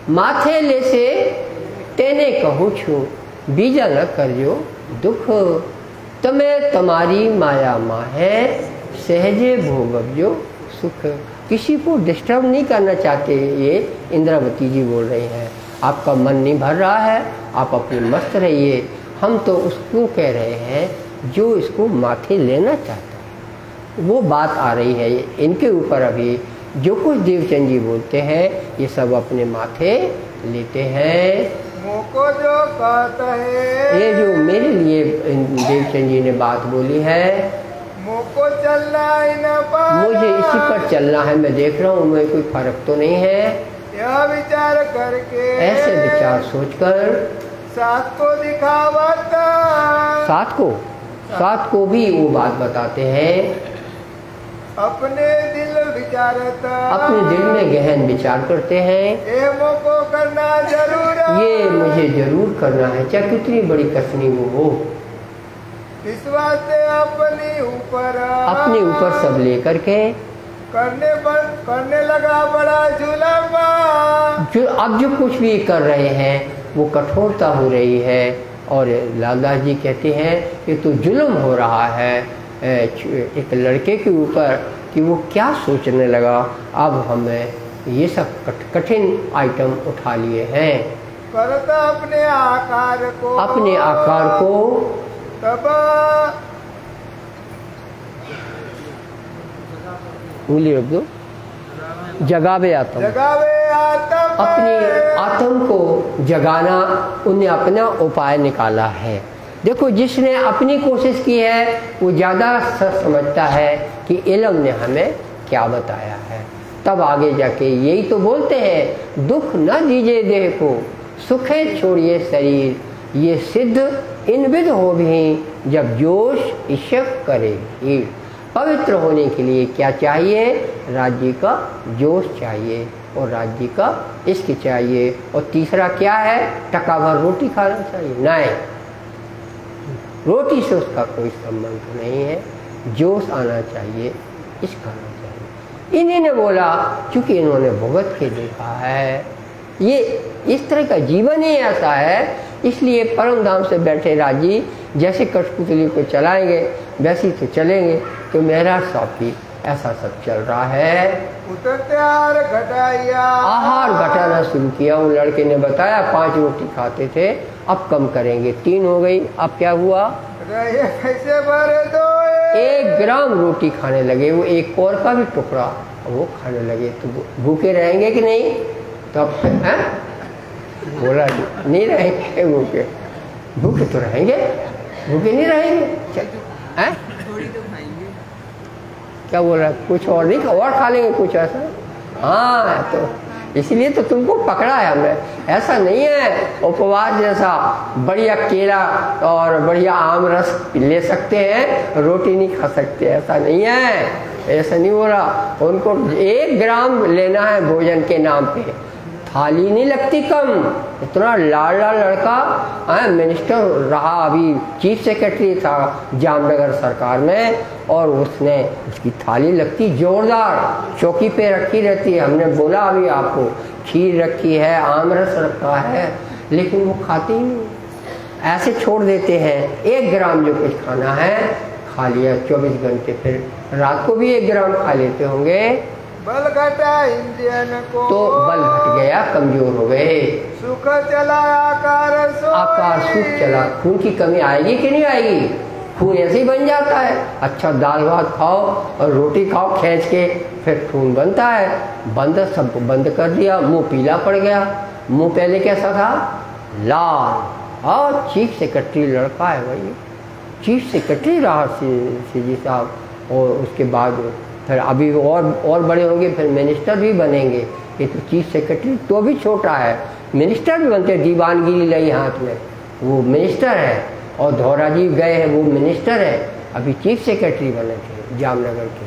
माथे ले से तेने कहूँ छू, बीजा न करजो दुख, तमें तुम्हारी माया माँ है, सहजे भोगवजो सुख। किसी को डिस्टर्ब नहीं करना चाहते ये इंद्रावती जी बोल रहे हैं। आपका मन नहीं भर रहा है, आप अपने मस्त रहिए। हम तो उसको कह रहे हैं जो इसको माथे लेना चाहता है, वो बात आ रही है इनके ऊपर। अभी जो कुछ देवचंद जी बोलते हैं ये सब अपने माथे लेते हैं। मोको जो कहता है, ये जो मेरे लिए देवचंद जी ने बात बोली है, मोको चलना इन पर, मुझे इसी पर चलना है। मैं देख रहा हूँ मैं कोई फर्क तो नहीं है। यह विचार करके, ऐसे विचार सोचकर साथ को दिखावत, साथ को भी वो बात बताते हैं। अपने दिल विचारत, अपने दिल में गहन विचार करते हैं। ये मोको करना जरूर, ये मुझे जरूर करना है, चाहे कितनी बड़ी कसनी वो हो। इस वास्ते अपने ऊपर सब लेकर के करने लगा बड़ा जुलम। जो अब जो कुछ भी कर रहे हैं वो कठोरता हो रही है। और लाला जी कहते हैं कि तो जुल्म हो रहा है एक लड़के के ऊपर, कि वो क्या सोचने लगा। अब हमें ये सब कठिन आइटम उठा लिए हैं। करता अपने आकार को, अपने आकार को तब उंगली रख दो, जगावे आत्म, जगावे आत्म, अपनी आत्म को जगाना उन्हें अपना उपाय निकाला है। देखो, जिसने अपनी कोशिश की है वो ज़्यादा समझता है कि इल्म ने हमें क्या बताया है। तब आगे जाके यही तो बोलते हैं, दुख न दीजिए देह को, सुखे छोड़िए शरीर, ये सिद्ध इनविद हो भी, जब जोश इश्क करेगी। पवित्र होने के लिए क्या चाहिए? राज्य का जोश चाहिए और राज्य का इश्क चाहिए। और तीसरा क्या है? टका भर रोटी खाना चाहिए? नहीं, रोटी से उसका कोई संबंध नहीं है। जोश आना चाहिए, इश्क आना चाहिए। इन्हीं ने बोला, क्योंकि इन्होंने भुगत के देखा है, ये इस तरह का जीवन ही ऐसा है, इसलिए परम धाम से बैठे राजी जैसे कठपुतली को चलाएंगे वैसे ही तो चलेंगे। तो महाराज साहब की ऐसा सब चल रहा है। आहार घटाना शुरू किया। उन लड़के ने बताया 5 रोटी खाते थे, अब कम करेंगे, 3 हो गई। अब क्या हुआ? 1 ग्राम रोटी खाने लगे। वो 1 कौर का भी टुकड़ा वो खाने लगे। तो भूखे रहेंगे कि नहीं? तब बोला नहीं रहेंगे भूखे। भूखे तो रहेंगे, भूखे नहीं रहेंगे। थोड़ी तो खाएंगे। क्या बोल रहा है? कुछ और नहीं, और खा लेंगे कुछ ऐसा। हाँ, तो इसलिए तो तुमको पकड़ा है हमने। ऐसा नहीं है उपवास जैसा बढ़िया केला और बढ़िया आम रस ले सकते हैं, रोटी नहीं खा सकते, ऐसा नहीं है। ऐसा नहीं हो रहा। उनको 1 ग्राम लेना है भोजन के नाम पे, थाली नहीं लगती कम। इतना लाडला लड़का मिनिस्टर रहा, अभी चीफ सेक्रेटरी था जामनगर सरकार में, और उसकी थाली लगती जोरदार, चौकी पे रखी रहती है। हमने बोला अभी आपको, खीर रखी है, आम रस रखा है, लेकिन वो खाते ही नहीं, ऐसे छोड़ देते हैं। 1 ग्राम जो कुछ खाना है खा लिया 24 घंटे, फिर रात को भी 1 ग्राम खा लेते होंगे। बल घटा इंजन को, तो बल घट गया, कमजोर हो गए। सुख चला आकार सुख चला। खून की कमी आएगी कि नहीं आएगी? खून ऐसे ही बन जाता है। अच्छा दाल भात खाओ और रोटी खाओ खींच के, फिर खून बनता है। सब बंद कर दिया, मुंह पीला पड़ गया। मुंह पहले कैसा था? लाल। और चीफ सेक्रेटरी लड़का है भाई, चीफ सेक्रेटरी रहा सीजी साहब, और उसके बाद फिर अभी और बड़े होंगे, फिर मिनिस्टर भी बनेंगे। ये तो चीफ सेक्रेटरी तो भी छोटा है, मिनिस्टर भी बनते हैं। दीवानगिरी लाई हाथ में, वो मिनिस्टर है। और धौरा जी गए हैं, वो मिनिस्टर है, अभी चीफ सेक्रेटरी बने थे जामनगर के।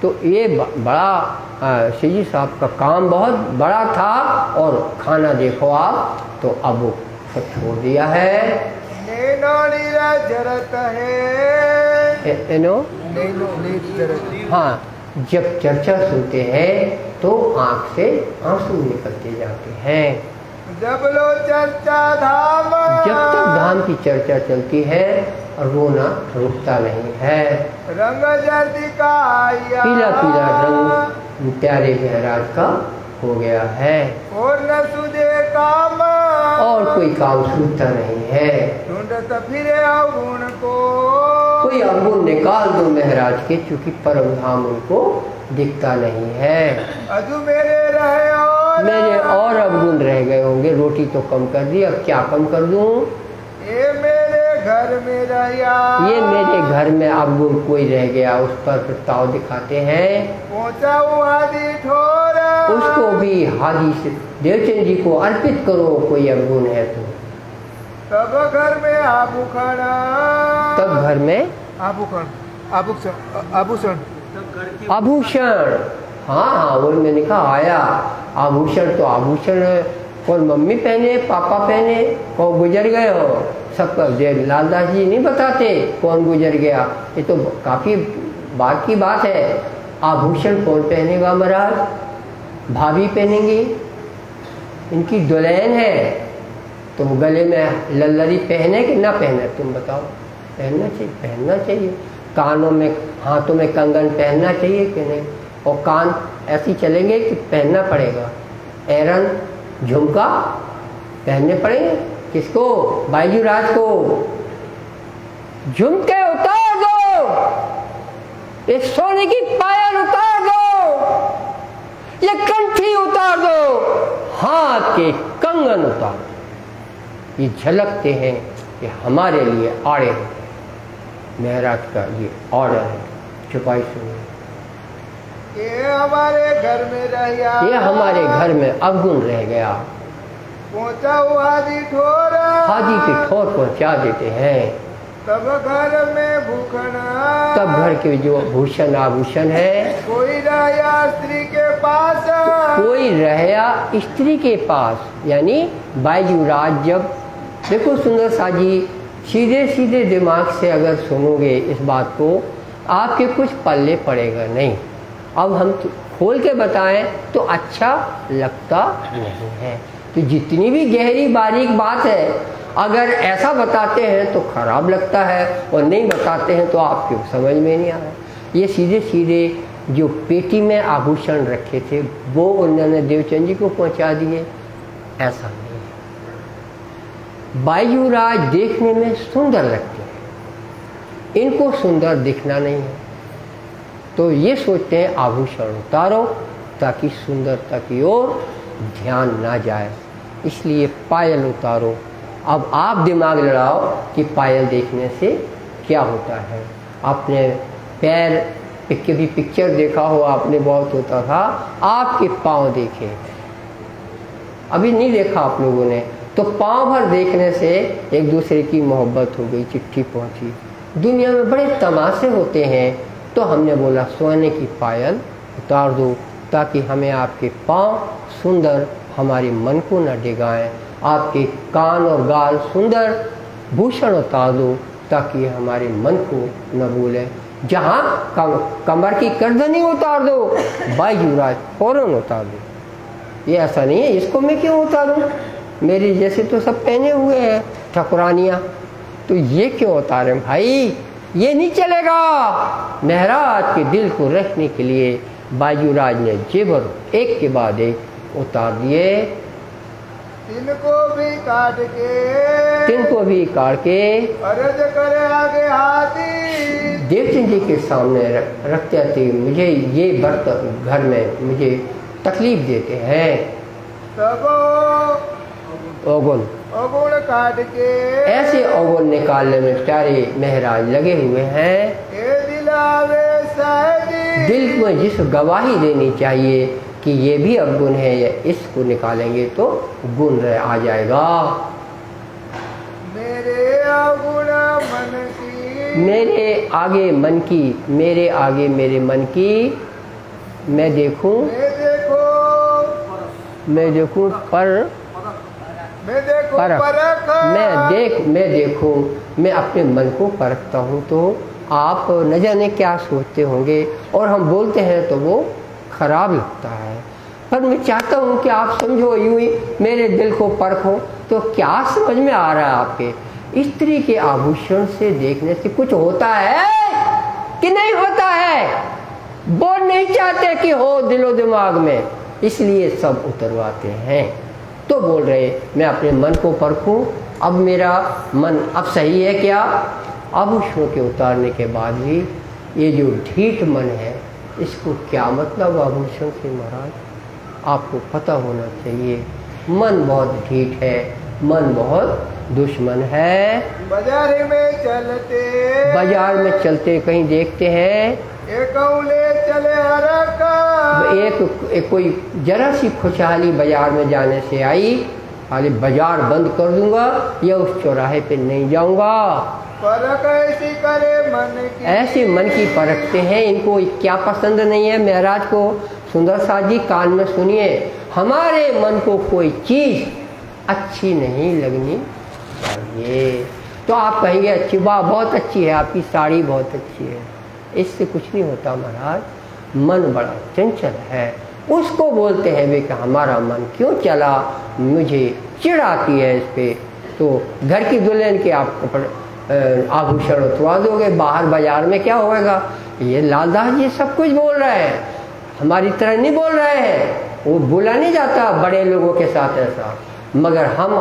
तो ये बड़ा सीजी साहब का काम बहुत बड़ा था। और खाना देखो आप, तो अब वो सब छोड़ दिया है। हाँ, जब चर्चा सुनते हैं तो आंख से आंसू निकलते जाते हैं। जब लो चर्चा धाम, जब तक धाम की चर्चा चलती है रोना रुकता नहीं है। रंग जर्दी का पीला पीला रंग प्यारे महाराज का हो गया है, और न सुधे काम, और कोई काम सूझता नहीं है। ढूंढत फिरे अवगुण को, कोई अवगुण निकाल दो महाराज के, चूंकि परम धाम उनको दिखता नहीं है। अजू मेरे और अवगुण रह गए होंगे। रोटी तो कम कर दी, अब क्या कम कर दूं? ये मेरे घर में रहा, ये मेरे घर में अवगुण कोई रह गया, उस पर फिर ताव दिखाते हैं। पहुंचा हादी ठोरा, उसको भी हादी से देवचंद जी को अर्पित करो, कोई अवगुण है तो। तब घर में आभूषण, तब घर में आभूषण, आभूषण। हाँ, वो मैंने कहा आया आभूषण। तो आभूषण कौन मम्मी पहने, पापा पहने, कौन गुजर गए हो, सबका लालदास जी नहीं बताते कौन गुजर गया। ये तो काफी बात की बात है। आभूषण कौन पहनेगा महाराज? भाभी पहनेंगी, इनकी दुल्हन है, तो गले में लल्लरी पहने कि ना पहने? तुम बताओ। पहनना चाहिए, पहनना चाहिए। कानों में हाथों में कंगन पहनना चाहिए कि नहीं? और कान ऐसे चलेंगे कि पहनना पड़ेगा? एरन झुमका पहनने पड़ेंगे किसको? बायजूराज को। झुमके उतार दो, ये सोने की पायल उतार दो, ये कंठी उतार दो, हाथ के कंगन उतार दो। ये झलकते हैं कि हमारे लिए आड़े हैं। महाराज का ये ऑर्डर है। चुपाई सुनिए। ये हमारे घर में रह गया, ये हमारे घर में अवगुण रह गया। पहुंचा हुआ हाजी ठोर, हाजी के ठोर पहुंचा देते हैं। तब घर में भूखना, तब घर के जो भूषण आभूषण है, कोई रहा स्त्री के पास, कोई रहा स्त्री के पास। यानी बायजूराज जब, देखो सुंदर साजी, सीधे सीधे दिमाग से अगर सुनोगे इस बात को, आपके कुछ पल्ले पड़ेगा नहीं। अब हम खोल के बताएं तो अच्छा लगता नहीं है। तो जितनी भी गहरी बारीक बात है, अगर ऐसा बताते हैं तो खराब लगता है, और नहीं बताते हैं तो आपको समझ में नहीं आ रहा। ये सीधे सीधे जो पेटी में आभूषण रखे थे वो उन्होंने देवचंद जी को पहुंचा दिए, ऐसा नहीं है। बायजूराज देखने में सुंदर लगते हैं, इनको सुंदर दिखना नहीं है, तो ये सोचते हैं आभूषण उतारो ताकि सुंदरता की ओर ध्यान ना जाए, इसलिए पायल उतारो। अब आप दिमाग लड़ाओ कि पायल देखने से क्या होता है। आपने पैर कभी पिक्चर देखा हो आपने, बहुत होता था, आपके पाँव देखे, अभी नहीं देखा आप लोगों ने, तो पाँव भर देखने से एक दूसरे की मोहब्बत हो गई, चिट्ठी पहुंची। दुनिया में बड़े तमाशे होते हैं, तो हमने बोला सोने की पायल उतार दो ताकि हमें आपके पाँव सुंदर हमारे मन को न डिगाएं, आपके कान और गाल सुंदर भूषण उतार दो ताकि हमारे मन को न भूलें। जहाँ कमर की गर्दनी उतार दो, बायजूराज फौरन उतार दो। ये ऐसा नहीं है इसको मैं क्यों उतारूं, मेरे जैसे तो सब पहने हुए हैं ठकुरानियाँ, तो ये क्यों उतारें भाई, ये नहीं चलेगा। महाराज के दिल को रखने के लिए बायजूराज ने जेवर एक के बाद एक उतार दिए। तिनको भी काट के अर्ज करे आगे हाथी, देवचंद जी के सामने रखते थे, मुझे ये बर्तन घर में मुझे तकलीफ देते हैं। तब अवगुण काट के, ऐसे अवगुण निकालने में प्यारे महाराज लगे हुए हैं। दिल में जिस गवाही देनी चाहिए कि ये भी अवगुण है, या इसको निकालेंगे तो गुण आ जाएगा। मेरे अवगुण मन की, मेरे आगे मन की, मेरे आगे मेरे मन की, मैं देखूं पर मैं देखूं, मैं अपने मन को परखता हूँ, तो आप न जाने क्या सोचते होंगे, और हम बोलते हैं तो वो खराब लगता है। पर मैं चाहता हूँ कि आप समझो, यूं ही मेरे दिल को परखो, तो क्या समझ में आ रहा है आपके, स्त्री के आभूषण से देखने से कुछ होता है कि नहीं होता है? बोल नहीं चाहते कि हो दिलो दिमाग में, इसलिए सब उतरवाते हैं। तो बोल रहे मैं अपने मन को परखूं, अब मेरा मन अब सही है क्या? आभूषणों के उतारने के बाद भी ये जो ढीठ मन है, इसको क्या मतलब आभूषण से महाराज? आपको पता होना चाहिए, मन बहुत ढीठ है, मन बहुत दुश्मन है। बाजार में चलते कहीं देखते हैं चले एक कोई जरा सी खुशहाली बाजार में जाने से आई, खाली बाजार बंद कर दूंगा या उस चौराहे पे नहीं जाऊंगा। परख ऐसी करे मन की, ऐसे मन की परखते हैं। इनको क्या पसंद नहीं है महाराज को? सुंदर साथ जी कान में सुनिए, हमारे मन को कोई चीज अच्छी नहीं लगनी चाहिए। तो आप कहेंगे अच्छी, वाह बहुत अच्छी है, आपकी साड़ी बहुत अच्छी है, इससे कुछ नहीं होता महाराज। मन बड़ा चंचल है, उसको बोलते हैं वे कि हमारा मन क्यों चला, मुझे चिढ़ आती है इस पे। तो घर की दुल्हन के आप आभूषण उतरवा दोगे, बाहर बाजार में क्या होगा? ये लालदास जी सब कुछ बोल रहे हैं, हमारी तरह नहीं बोल रहे हैं। वो बोला नहीं जाता बड़े लोगों के साथ ऐसा, मगर हम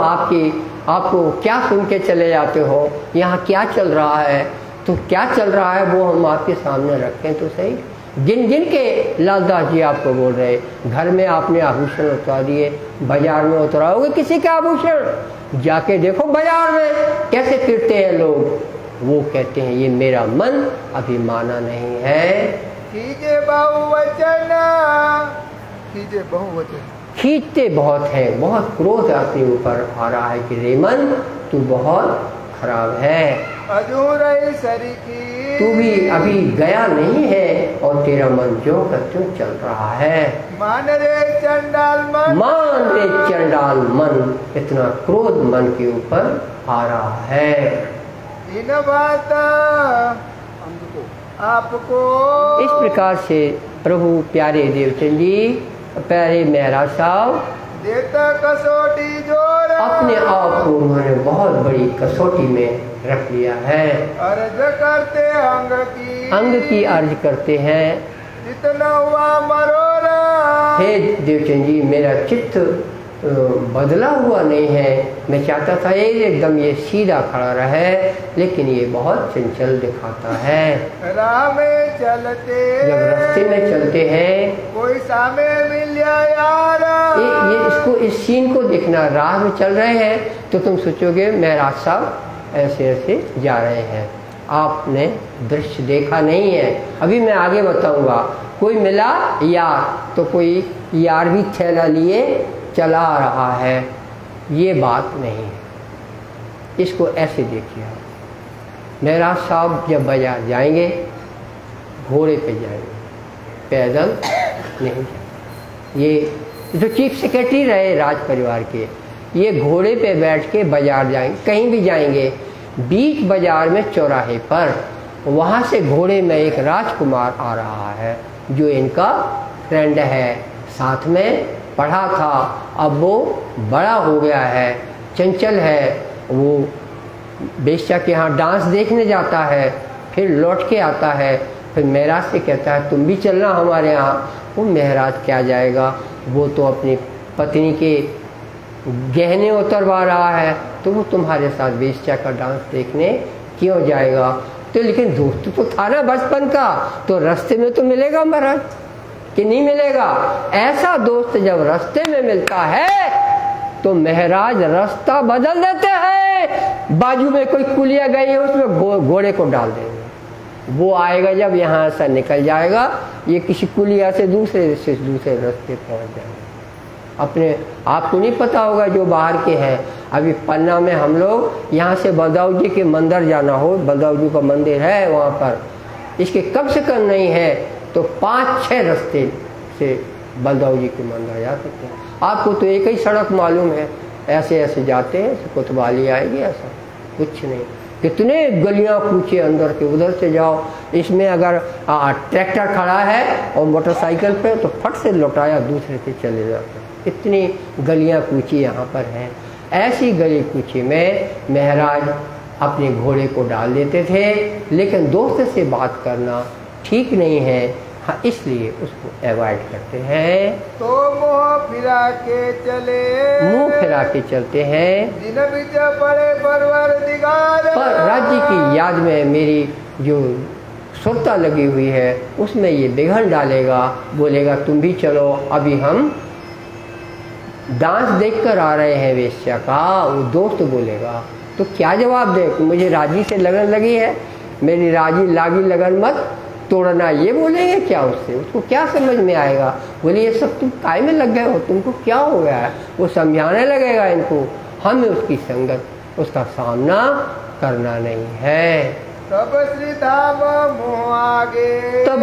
आपको क्या सुन के चले जाते हो, यहाँ क्या चल रहा है, तो क्या चल रहा है वो हम आपके सामने रखें तो सही। गिन गिन के लालदास जी आपको बोल रहे, घर में आपने आभूषण उतरा दिए, बाजार में उतराओगे किसी का आभूषण? जाके देखो बाजार में कैसे फिरते हैं लोग। वो कहते हैं ये मेरा मन अभी माना नहीं है। खींचे बहुवचन, खींचे बहुवचन, खींचते बहुत है, बहुत क्रोध आपके ऊपर आ रहा है कि रे मन तू बहुत खराब है, अजूरई सरीखी, तू भी अभी गया नहीं है और तेरा मन जो का त्यों चल रहा है। मान रे चंडाल मन, मान रे चंडाल मन, इतना क्रोध मन के ऊपर आ रहा है। इन बात आपको, इस प्रकार से प्रभु प्यारे देवचंद जी, प्यारे महाराज साहब देता कसौटी जोर, अपने आप को उन्होंने बहुत बड़ी कसौटी में रख लिया है। अर्ज करते अंग की अर्ज करते हैं। जितना हुआ मरोरा, हे देवचंद जी मेरा चित्त बदला हुआ नहीं है, मैं चाहता था एकदम ये सीधा खड़ा रहे, लेकिन ये बहुत चंचल दिखाता है। राह में चलते, जब रास्ते में चलते हैं, कोई सामे मिल जाए यार, ये इसको इस सीन को देखना, राह में चल रहे हैं तो तुम सोचोगे महाराज साहब ऐसे ऐसे जा रहे हैं, आपने दृश्य देखा नहीं है। अभी मैं आगे बताऊंगा, कोई मिला यार तो कोई यार भी थैला लिए चला आ रहा है, ये बात नहीं है। इसको ऐसे देखिए, महाराज साहब जब बाजार जाएंगे घोड़े पे जाएंगे, पैदल नहीं जाएंगे। ये जो चीफ सेक्रेटरी रहे राज परिवार के, ये घोड़े पे बैठ के बाजार जाएंगे, कहीं भी जाएंगे, बीच बाजार में चौराहे पर, वहाँ से घोड़े में एक राजकुमार आ रहा है जो इनका फ्रेंड है, साथ में पढ़ा था, अब वो बड़ा हो गया है, चंचल है, वो बेश्या के यहाँ डांस देखने जाता है, फिर लौट के आता है, फिर महाराज से कहता है तुम भी चलना हमारे यहाँ। वो महाराज क्या जाएगा, वो तो अपनी पत्नी के गहने उतरवा रहा है, तो वो तुम्हारे साथ बेश्या का डांस देखने क्यों जाएगा? तो लेकिन दोस्त तो था ना बचपन का, तो रास्ते में तो मिलेगा महाराज कि नहीं मिलेगा? ऐसा दोस्त जब रास्ते में मिलता है तो महाराज रास्ता बदल देते हैं। बाजू में कोई कुलिया गई है उसमें घोड़े को डाल देंगे, वो आएगा जब यहाँ से निकल जाएगा, ये किसी कुलिया से दूसरे रास्ते पहुँच जाएगा। अपने आपको नहीं पता होगा जो बाहर के हैं, अभी पन्ना में हम लोग यहाँ से बलदाऊ जी के मंदिर जाना हो, बलदाऊ जी का मंदिर है वहाँ पर, इसके कम से कम नहीं है तो 5-6 रास्ते से बलदाऊ जी के मंदिर जा सकते हैं। आपको तो एक ही सड़क मालूम है, ऐसे ऐसे जाते हैं, कोतवाली आएगी, ऐसा कुछ नहीं। कितने गलियां कूचे अंदर के, उधर से जाओ, इसमें अगर ट्रैक्टर खड़ा है और मोटरसाइकिल पे तो फट से लौटाया दूसरे से चले जाते हैं। इतनी गलियां कूची यहाँ पर हैं। ऐसी गली कूची में महाराज अपने घोड़े को डाल देते थे, लेकिन दोस्त से बात करना ठीक नहीं है, हाँ, इसलिए उसको अवॉइड करते हैं। तो मुँह फिरा के चले, मुंह फिरा के चलते हैं। दिन बीच पड़े परवरदिगार, पर राज्य की याद में मेरी जो सुरता लगी हुई है उसमें ये बिघड़ डालेगा, बोलेगा तुम भी चलो, अभी हम डांस देखकर आ रहे हैं वेश्या का। वो दोस्त बोलेगा तो क्या जवाब दे, मुझे राजी से लगन लगी है, मेरी राजी लागी लगन मत तोड़ना, ये बोलेंगे क्या उससे? उसको क्या समझ में आएगा? बोले ये सब तुम काय में लग गए हो, तुमको क्या हो गया है? वो समझाने लगेगा इनको, हमें उसकी संगत, उसका सामना करना नहीं है। तब श्री धाम मुँह आगे, तब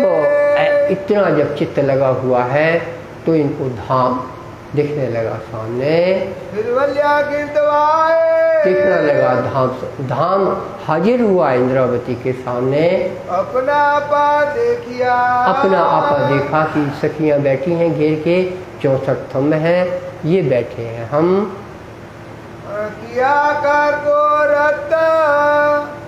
इतना जब चित्त लगा हुआ है तो इनको धाम दिखने लगा सामने, दिखने लगा धाम हाजिर हुआ इंद्रावती के सामने। अपना आपा देखिया, अपना आपा देखा कि सखियां बैठी हैं घेर के, 64 थंब हैं, ये बैठे हैं। हम किया कर को रत्ता,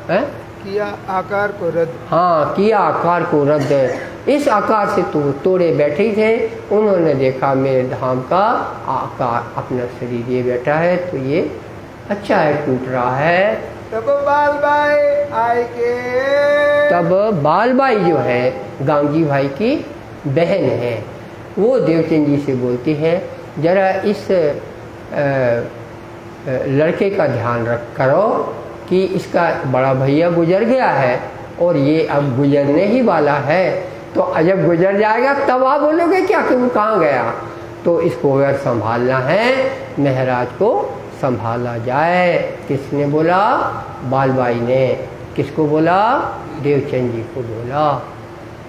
है? किया आकार को रद्द। हाँ, किया आकार को रद्द। इस आकार से तो तोड़े बैठे ही थे, उन्होंने देखा मेरे धाम का आकार, अपना शरीर ये बैठा है तो ये अच्छा है, टूट रहा है। तब बालबाई आए के, तब बालबाई जो है गांगी भाई की बहन है, वो देवचंद जी से बोलती है जरा इस लड़के का ध्यान रख करो कि इसका बड़ा भैया गुजर गया है और ये अब गुजरने ही वाला है, तो जब गुजर जाएगा तब आप बोलोगे क्या कि वो कहाँ गया। तो इसको अगर संभालना है महाराज को संभाला जाए। किसने बोला? बालबाई ने। किसको बोला? देवचंद जी को बोला।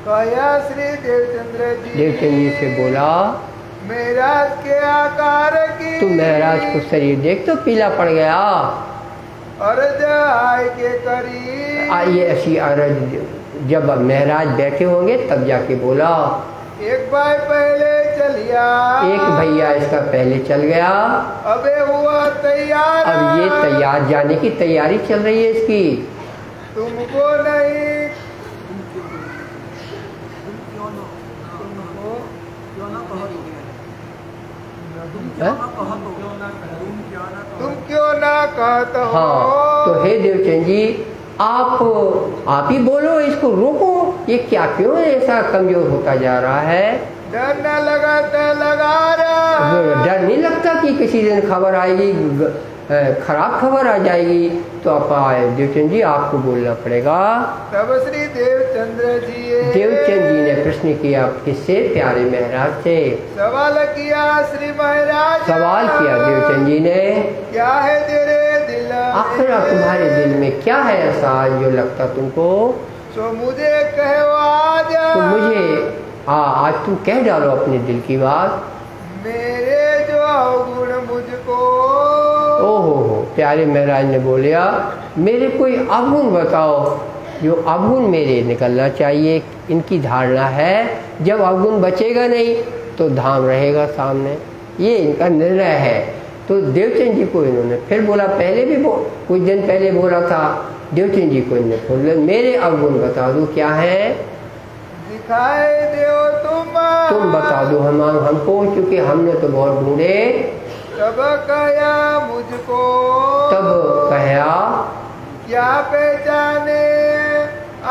कया श्री देवचंद्र जी, देवचंद जी से बोला महाराज के आकार की, तू महाराज को शरीर देख तो पीला पड़ गया। अर्ज आय के करी, आइए ऐसी अरज जब महाराज बैठे होंगे तब जाके बोला। एक भाई पहले चलिया, एक भैया इसका पहले चल गया, अबे हुआ तैयार, अब ये तैयार जाने की तैयारी चल रही है इसकी। तुमको नहीं, तुम क्यों ना कहते हो। हाँ, तो हे देवचंद जी आप ही बोलो, इसको रोको, ये क्या क्यों ऐसा कमजोर होता जा रहा है? डर न लगाता लगा रहा, डर नहीं लगता कि किसी दिन खबर आएगी, खराब खबर आ जाएगी, तो आप देवचंद जी आपको बोलना पड़ेगा। तब श्री देवचंद्र जी, देवचंद जी ने प्रश्न किया किससे? प्यारे महाराज से सवाल किया श्री महाराज, सवाल किया देवचंद जी ने, क्या है तेरे दिल, आखिर तुम्हारे दिल में क्या है ऐसा जो लगता तुमको? सो मुझे कहो आज, तो मुझे आज तुम कह डालो अपने दिल की बात। मेरे जो अवगुण मुझको, ओहो, प्यारे महाराज ने बोलिया मेरे कोई अवगुण बताओ, जो अवगुण मेरे निकलना चाहिए। इनकी धारणा है जब अवगुण बचेगा नहीं तो धाम रहेगा सामने, ये इनका निर्णय है। तो देवचंद जी को इन्होंने फिर बोला, पहले भी कुछ दिन पहले बोला था, देवचंद जी को इन्होंने बोला मेरे अवगुण बता दो क्या है, दिखाई दो तुम बता दो हमको, क्योंकि हमने तो बहुत ढूंढे। तब कहा मुझको, तब कहा क्या पहचाने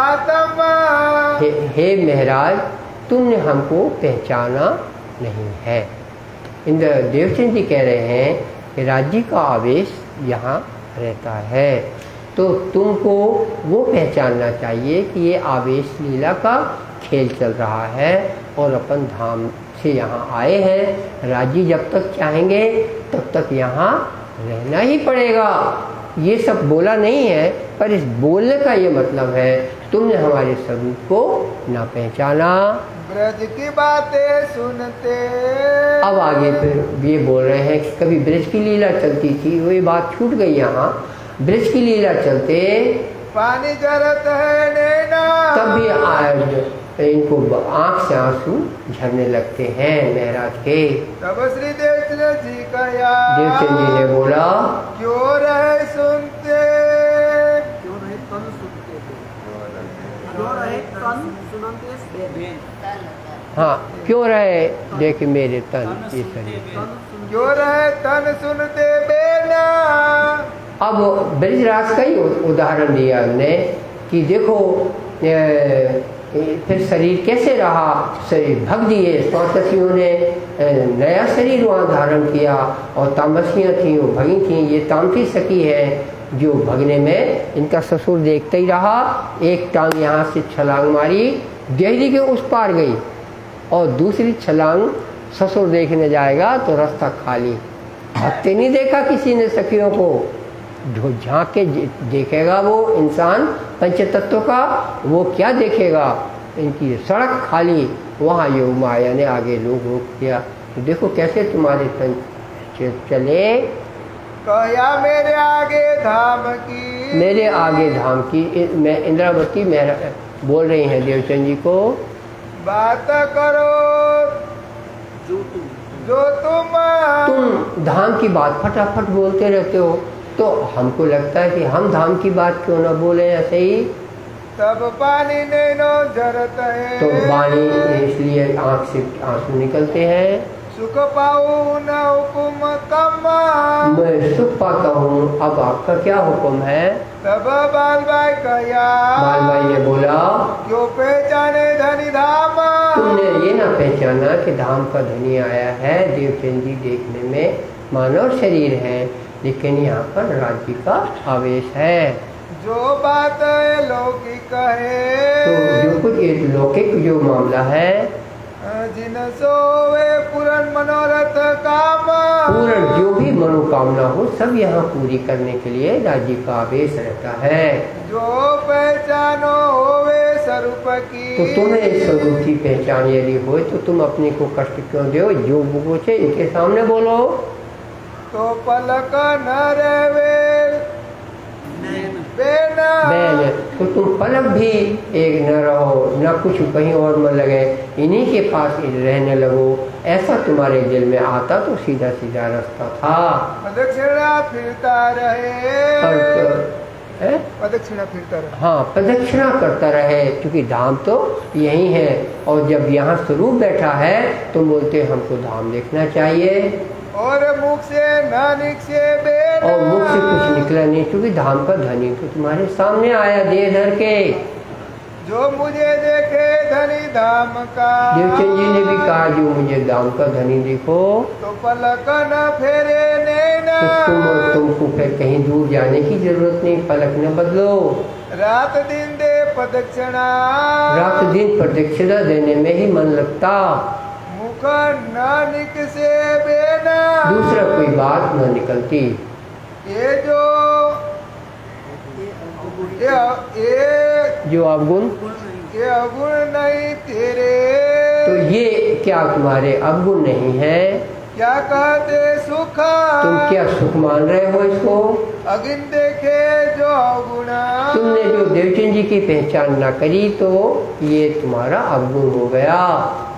आत्मा, हे महाराज तुमने हमको पहचाना नहीं है। इंद्र देवचंद जी कह रहे हैं कि राज्य का आवेश यहाँ रहता है, तो तुमको वो पहचानना चाहिए कि ये आवेश लीला का खेल चल रहा है और अपन धाम से यहाँ आए हैं। राज्य जब तक चाहेंगे तब तक यहाँ रहना ही पड़ेगा। ये सब बोला नहीं है, पर इस बोलने का ये मतलब है तुमने हमारे स्वरूप को ना पहचाना। ब्रज की बातें सुनते, अब आगे फिर ये बोल रहे हैं कि कभी ब्रज की लीला चलती थी, वो ये बात छूट गई यहाँ। ब्रज की लीला चलते पानी जरत है नैना, तब भी इनको आंख से आंसू झरने लगते हैं महाराज के। तब श्री देवचंद जी का देवचंद जी ने बोला क्यों रहे सुनते, क्यों रहे तन सुनते, क्यों रहे तन सुनते, हाँ क्यों रहे देख मेरे तन ये शरीर, क्यों रहे तन सुनते बेना। अब ब्रजराज का ही उदाहरण दिया हमने कि देखो फिर शरीर कैसे रहा, शरीर भग दिए, सौतसियों ने नया शरीर वहाँ धारण किया और तामसियाँ थीं वो भगी थीं। ये तामसी सखी है जो भगने में इनका ससुर देखते ही रहा, एक टांग यहाँ से छलांग मारी, देहरी के उस पार गई और दूसरी छलांग ससुर देखने जाएगा तो रास्ता खाली। भक्ति नहीं देखा किसी ने सखियों को, जो झांक के देखेगा वो इंसान पंचतत्व का, वो क्या देखेगा, इनकी सड़क खाली। वहाँ योग माया ने आगे लोग रोक दिया, तो देखो कैसे तुम्हारे तन चले। कया मेरे आगे धाम की, मेरे आगे धाम की, मैं इंद्रावती बोल रही हैं देवचंद जी को, बात करो जो तुम धाम की बात फटाफट बोलते रहते हो, तो हमको लगता है कि हम धाम की बात क्यों ना बोले ऐसे ही। तब पानी नैनो जरत है, तो वाणी इसलिए आँख से आंसू निकलते हैं। सुख पाऊं न हुकुम कम, मैं सुख पाता हूँ, अब आपका क्या हुक्म है? तब बाल भाई कया, बाल भाई ने बोला, क्यों पहचाने धनी धाम, तुमने ये ना पहचाना कि धाम का धनी आया है। देवचंद जी देखने में मानव शरीर है, लेकिन यहाँ पर राज्य का आवेश है। जो बात लौकिक है, तो जो कुछ ये लौकिक जो मामला है, जिन सोवे पूर्ण मनोरथ काम, पूर्ण जो भी मनोकामना हो सब यहाँ पूरी करने के लिए राज्य का आवेश रहता है। जो पहचानो होवे स्वरूप की, तो तुम्हें स्वरूप की पहचान यदि हो तो तुम अपने को कष्ट क्यों दो? जो पूछे इनके सामने बोलो। तो पलक न रहे बैन, तो तुम पलक भी एक न रहो, न कुछ कहीं और मन लगे, इन्हीं के पास रहने लगो। ऐसा तुम्हारे दिल में आता तो सीधा सीधा रास्ता था। प्रदक्षिणा फिरता रहे, प्रदक्षिणा फिरता रहे, हाँ प्रदक्षिणा करता रहे, क्योंकि धाम तो यही है। और जब यहाँ स्वरूप बैठा है तो बोलते हमको धाम देखना चाहिए। और मुख से न निक्षेपे, और मुख से कुछ निकला नहीं, क्योंकि धाम का धनी तो तुम्हारे सामने आया देह धर के। जो मुझे देखे धनी धाम का, देवचंद जी ने भी कहा जो मुझे धाम का धनी देखो, तो पलक न फेरे नैना, तो तुमको फिर कहीं दूर जाने की जरूरत नहीं, पलक न बदलो। रात दिन दे प्रदक्षिणा, रात दिन प्रदक्षिणा देने में ही मन लगता, मुख न निक्षेपे, दूसरा कोई बात न निकलती। ये जो जो अवगुण, ये अवगुण नहीं तेरे, तो ये क्या तुम्हारे अवगुण नहीं है? क्या कहते सुख, तुम क्या सुख मान रहे हो इसको? अगिन देखे जो अवगुण, तुमने जो देवचंद जी की पहचान ना करी तो ये तुम्हारा अवगुण हो गया।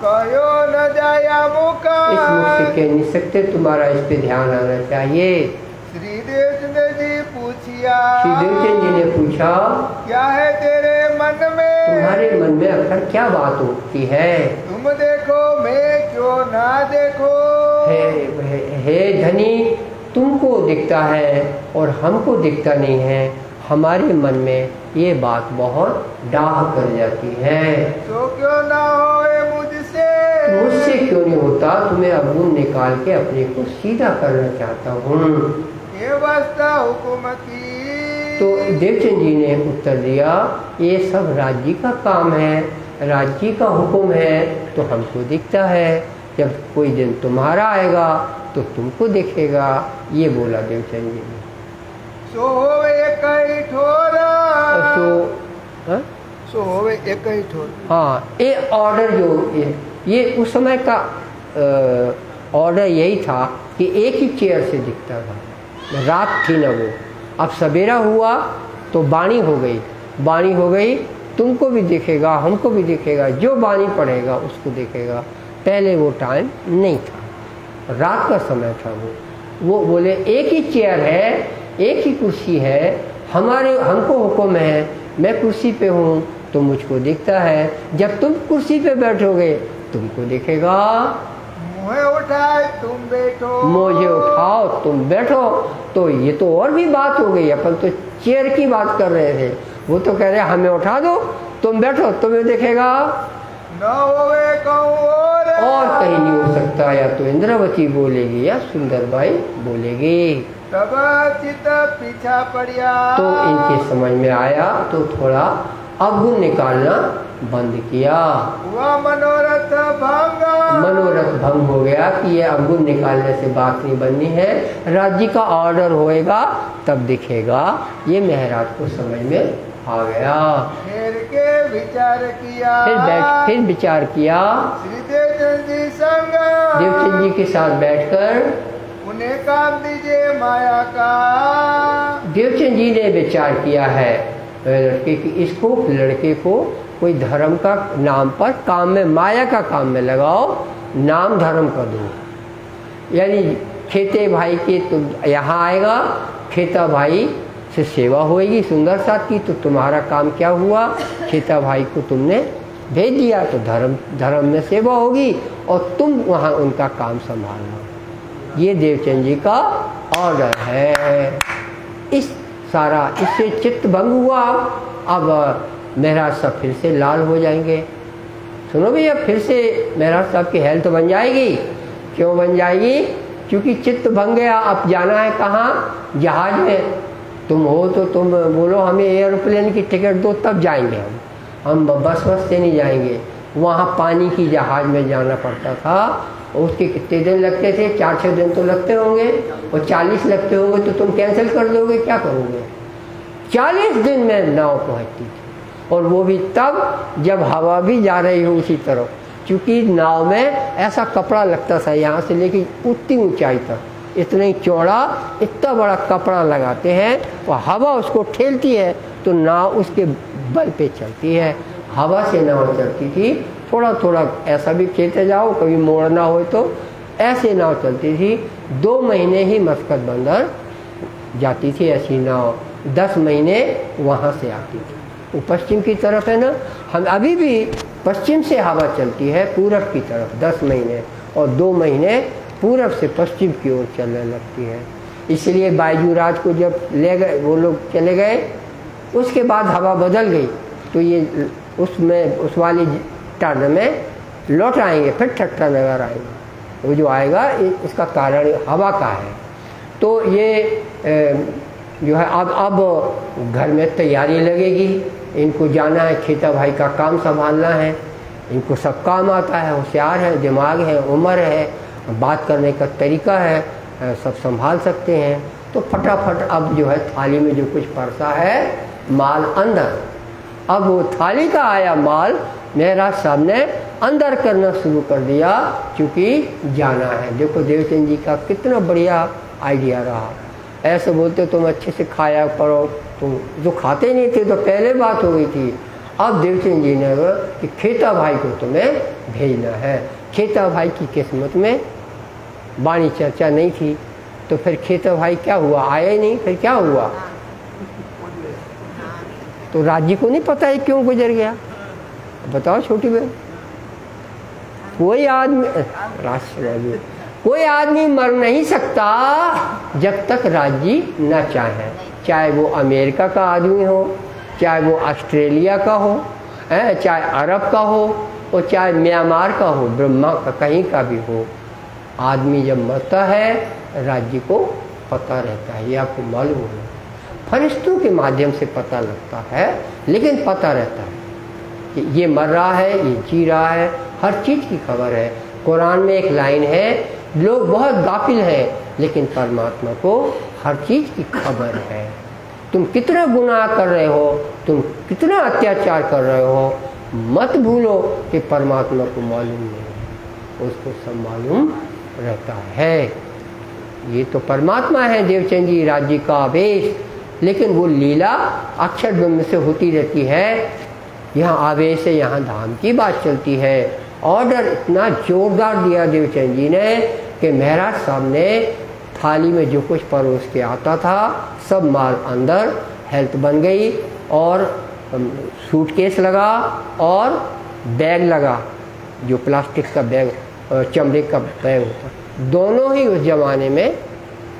कहो न जाया मुख, इस मुख से कह नहीं सकते, तुम्हारा इस पे ध्यान आना चाहिए। श्री देवचंद जी पूछिया, श्री देवचंद जी ने पूछा, क्या है तेरे मन में, तुम्हारे मन में अक्सर क्या बात उठती है? तुम देखो मैं क्यों ना देखो, हे धनी, तुमको दिखता है और हमको दिखता नहीं है। हमारे मन में ये बात बहुत डाह कर जाती है। तो क्यों ना होए मुझसे, मुझसे क्यों नहीं होता? तुम्हें अवगुण निकाल के अपने को सीधा करना चाहता हूँ। ये वास्ता हुकुम की, तो देवचंद जी ने उत्तर दिया, ये सब राज्य का काम है, राज्य का हुक्म है, तो हमको दिखता है। जब कोई दिन तुम्हारा आएगा तो तुमको दिखेगा। ये बोला देवचंद जी ने। सो होवे एक ही ठोर, सो होवे एक ही ठोर। हाँ, ये ऑर्डर जो ये उस समय का ऑर्डर यही था कि एक ही चेयर से दिखता था। रात थी ना वो, अब सवेरा हुआ तो बाणी हो गई, बाणी हो गई, तुमको भी दिखेगा, हमको भी दिखेगा, जो बाणी पढ़ेगा उसको दिखेगा। पहले वो टाइम नहीं था, रात का समय था। वो बोले एक ही चेयर है, एक ही कुर्सी है, हमको हुक्म है, मैं कुर्सी पे हूँ तो मुझको दिखता है। जब तुम कुर्सी पे बैठोगे तुमको दिखेगा। मुझे उठाए तुम बैठो, मुझे उठाओ तुम बैठो। तो ये तो और भी बात हो गई। अपन तो चेयर की बात कर रहे थे, वो तो कह रहे हमें उठा दो, तुम बैठो, तुम्हें दिखेगा। न होवे कहूं और कहीं नहीं हो सकता। या तो इंद्रावती बोलेगी या सुंदरबाई बोलेगी। तब चित पीछा पड़िया, तो इनके समझ में आया तो थोड़ा अवगुण निकालना बंद किया। हुआ मनोरथ भंग, मनोरथ भंग हो गया कि ये अवगुण निकालने से बात नहीं बननी है, राज्य का ऑर्डर होएगा तब दिखेगा। ये महाराज को समझ में आ गया। फिर के विचार किया, फिर विचार किया। श्री देवचंद जी संग, देवचंद जी के साथ बैठकर उन्हें काम दीजिए माया का। देवचंद जी ने विचार किया है लड़के की, इसको लड़के को कोई धर्म का नाम पर काम में, माया का काम में लगाओ, नाम धर्म कर दो। यानी खेते भाई के तो यहाँ आएगा खेता भाई से सेवा होएगी सुंदर साथ की, तो तुम्हारा काम क्या हुआ, खेता भाई को तुमने भेज दिया तो धर्म में सेवा होगी और तुम वहाँ उनका काम संभालना। ये देवचंद जी का ऑर्डर है। इससे चित्त भंग हुआ। अब महाराज साहब फिर से लाल हो जाएंगे। सुनो भैया, फिर से महाराज साहब की हेल्थ बन जाएगी। क्यों बन जाएगी? क्योंकि चित्त भंग गया। अब जाना है कहाँ? जहाज में। तुम हो तो तुम बोलो हमें एयरप्लेन की टिकट दो, तब जाएंगे हम बस से नहीं जाएंगे। वहाँ पानी की जहाज में जाना पड़ता था। उसके कितने दिन लगते थे? 4-6 दिन तो लगते होंगे, और 40 लगते होंगे तो तुम कैंसिल कर दोगे, क्या करोगे? 40 दिन में नाव पहुँचती थी, और वो भी तब जब हवा भी जा रही हो उसी तरफ, क्योंकि नाव में ऐसा कपड़ा लगता था यहाँ से लेके उतनी ऊंचाई तक, इतना ही चौड़ा, इतना बड़ा कपड़ा लगाते हैं और हवा उसको ठेलती है तो नाव उसके बल पे चलती है। हवा से नाव चलती थी। थोड़ा थोड़ा ऐसा भी खेलते जाओ, कभी मोड़ना हो तो ऐसे नाव चलती थी। 2 महीने ही मस्कत बंदर जाती थी ऐसी नाव। 10 महीने वहाँ से आती थी। वो पश्चिम की तरफ है ना, हम अभी भी पश्चिम से हवा चलती है पूरब की तरफ 10 महीने, और 2 महीने पूरब से पश्चिम की ओर चलने लगती है। इसलिए बायजूराज को जब ले गए, वो लोग चले गए, उसके बाद हवा बदल गई, तो ये उसमें उस वाली टर्न में लौट आएंगे, फिर ठट्टा नगर आएंगे। वो जो आएगा इसका कारण हवा का है। तो ये जो है अब घर में तैयारी लगेगी। इनको जाना है, खेता भाई का काम संभालना है। इनको सब काम आता है, होशियार है, दिमाग है, उम्र है, बात करने का तरीका है, सब संभाल सकते हैं। तो फटाफट अब जो है थाली में जो कुछ परसा है माल अंदर। अब वो थाली का आया माल महाराज साहब ने अंदर करना शुरू कर दिया, क्योंकि जाना है। देखो देवचंद जी का कितना बढ़िया आइडिया रहा। ऐसे बोलते तुम अच्छे से खाया करो, तुम जो खाते नहीं थे तो पहले बात हो गई थी। अब देवचंद जी ने कि खेता भाई को तुम्हें भेजना है। खेता भाई की किस्मत में वाणी चर्चा नहीं थी, तो फिर खेता भाई क्या हुआ? आया ही नहीं। फिर क्या हुआ? तो राज्य को नहीं पता है क्यों गुजर गया। बताओ छोटी बहन। कोई आदमी मर नहीं सकता जब तक राज्य न चाहे। चाहे वो अमेरिका का आदमी हो, चाहे वो ऑस्ट्रेलिया का हो, चाहे अरब का हो, और चाहे म्यांमार का हो, ब्रह्मा का, कहीं का भी हो। आदमी जब मरता है राज्य को पता रहता है। ये आपको मालूम है। फरिश्तों के माध्यम से पता लगता है, लेकिन पता रहता है कि ये मर रहा है, ये जी रहा है, हर चीज़ की खबर है। कुरान में एक लाइन है, लोग बहुत गाफिल हैं, लेकिन परमात्मा को हर चीज़ की खबर है। तुम कितना गुनाह कर रहे हो, तुम कितना अत्याचार कर रहे हो, मत भूलो कि परमात्मा को मालूम नहीं, उसको सब मालूम रहता है। ये तो परमात्मा है देवचंद जी, राज्य का आवेश। लेकिन वो लीला अक्षर ब्रह्म से होती रहती है। यहाँ आवेश है, यहाँ धाम की बात चलती है। ऑर्डर इतना जोरदार दिया देवचंद जी ने कि महाराज साहब ने थाली में जो कुछ परोस के आता था सब माल अंदर, हेल्थ बन गई, और सूटकेस लगा और बैग लगा, जो प्लास्टिक का बैग, चमड़े का बैग होता, दोनों ही उस जमाने में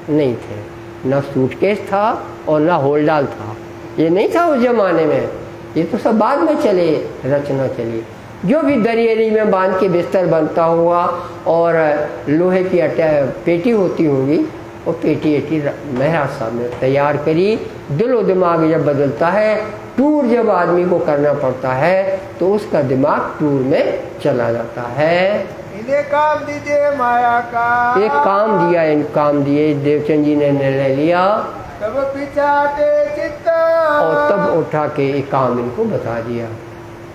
नहीं थे। ना सूटकेस था और ना होल्डाल था। ये नहीं था उस जमाने में, ये तो सब बाद में चले, रचना चली। जो भी दरियरी में बांध के बिस्तर बनता हुआ और लोहे की पेटी होती होगी, वो पेटी महाराज साहब ने तैयार करी। दिलो दिमाग जब बदलता है, टूर जब आदमी को करना पड़ता है, तो उसका दिमाग टूर में चला जाता है। इन्हें काम दीजिए माया का। एक काम दिया, इन काम दिए। देवचंद जी ने निर्णय लिया, तब पिछाते चित्त, और तब उठा के एक काम इनको बता दिया।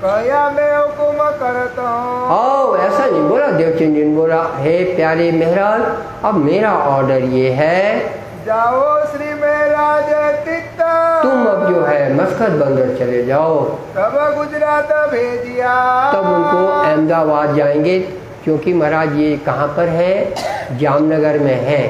कया मैं हुकुम करता हूँ। आओ, ऐसा नहीं बोला देवचंद जी ने, बोला हे प्यारे महाराज, अब मेरा ऑर्डर ये है, जाओ श्री महाराज चित्त, तुम अब जो है मस्कत बंदर चले जाओ। तब गुजरात भेजिया, तब उनको अहमदाबाद जाएंगे, क्योंकि महाराज ये कहाँ पर है? जामनगर में है,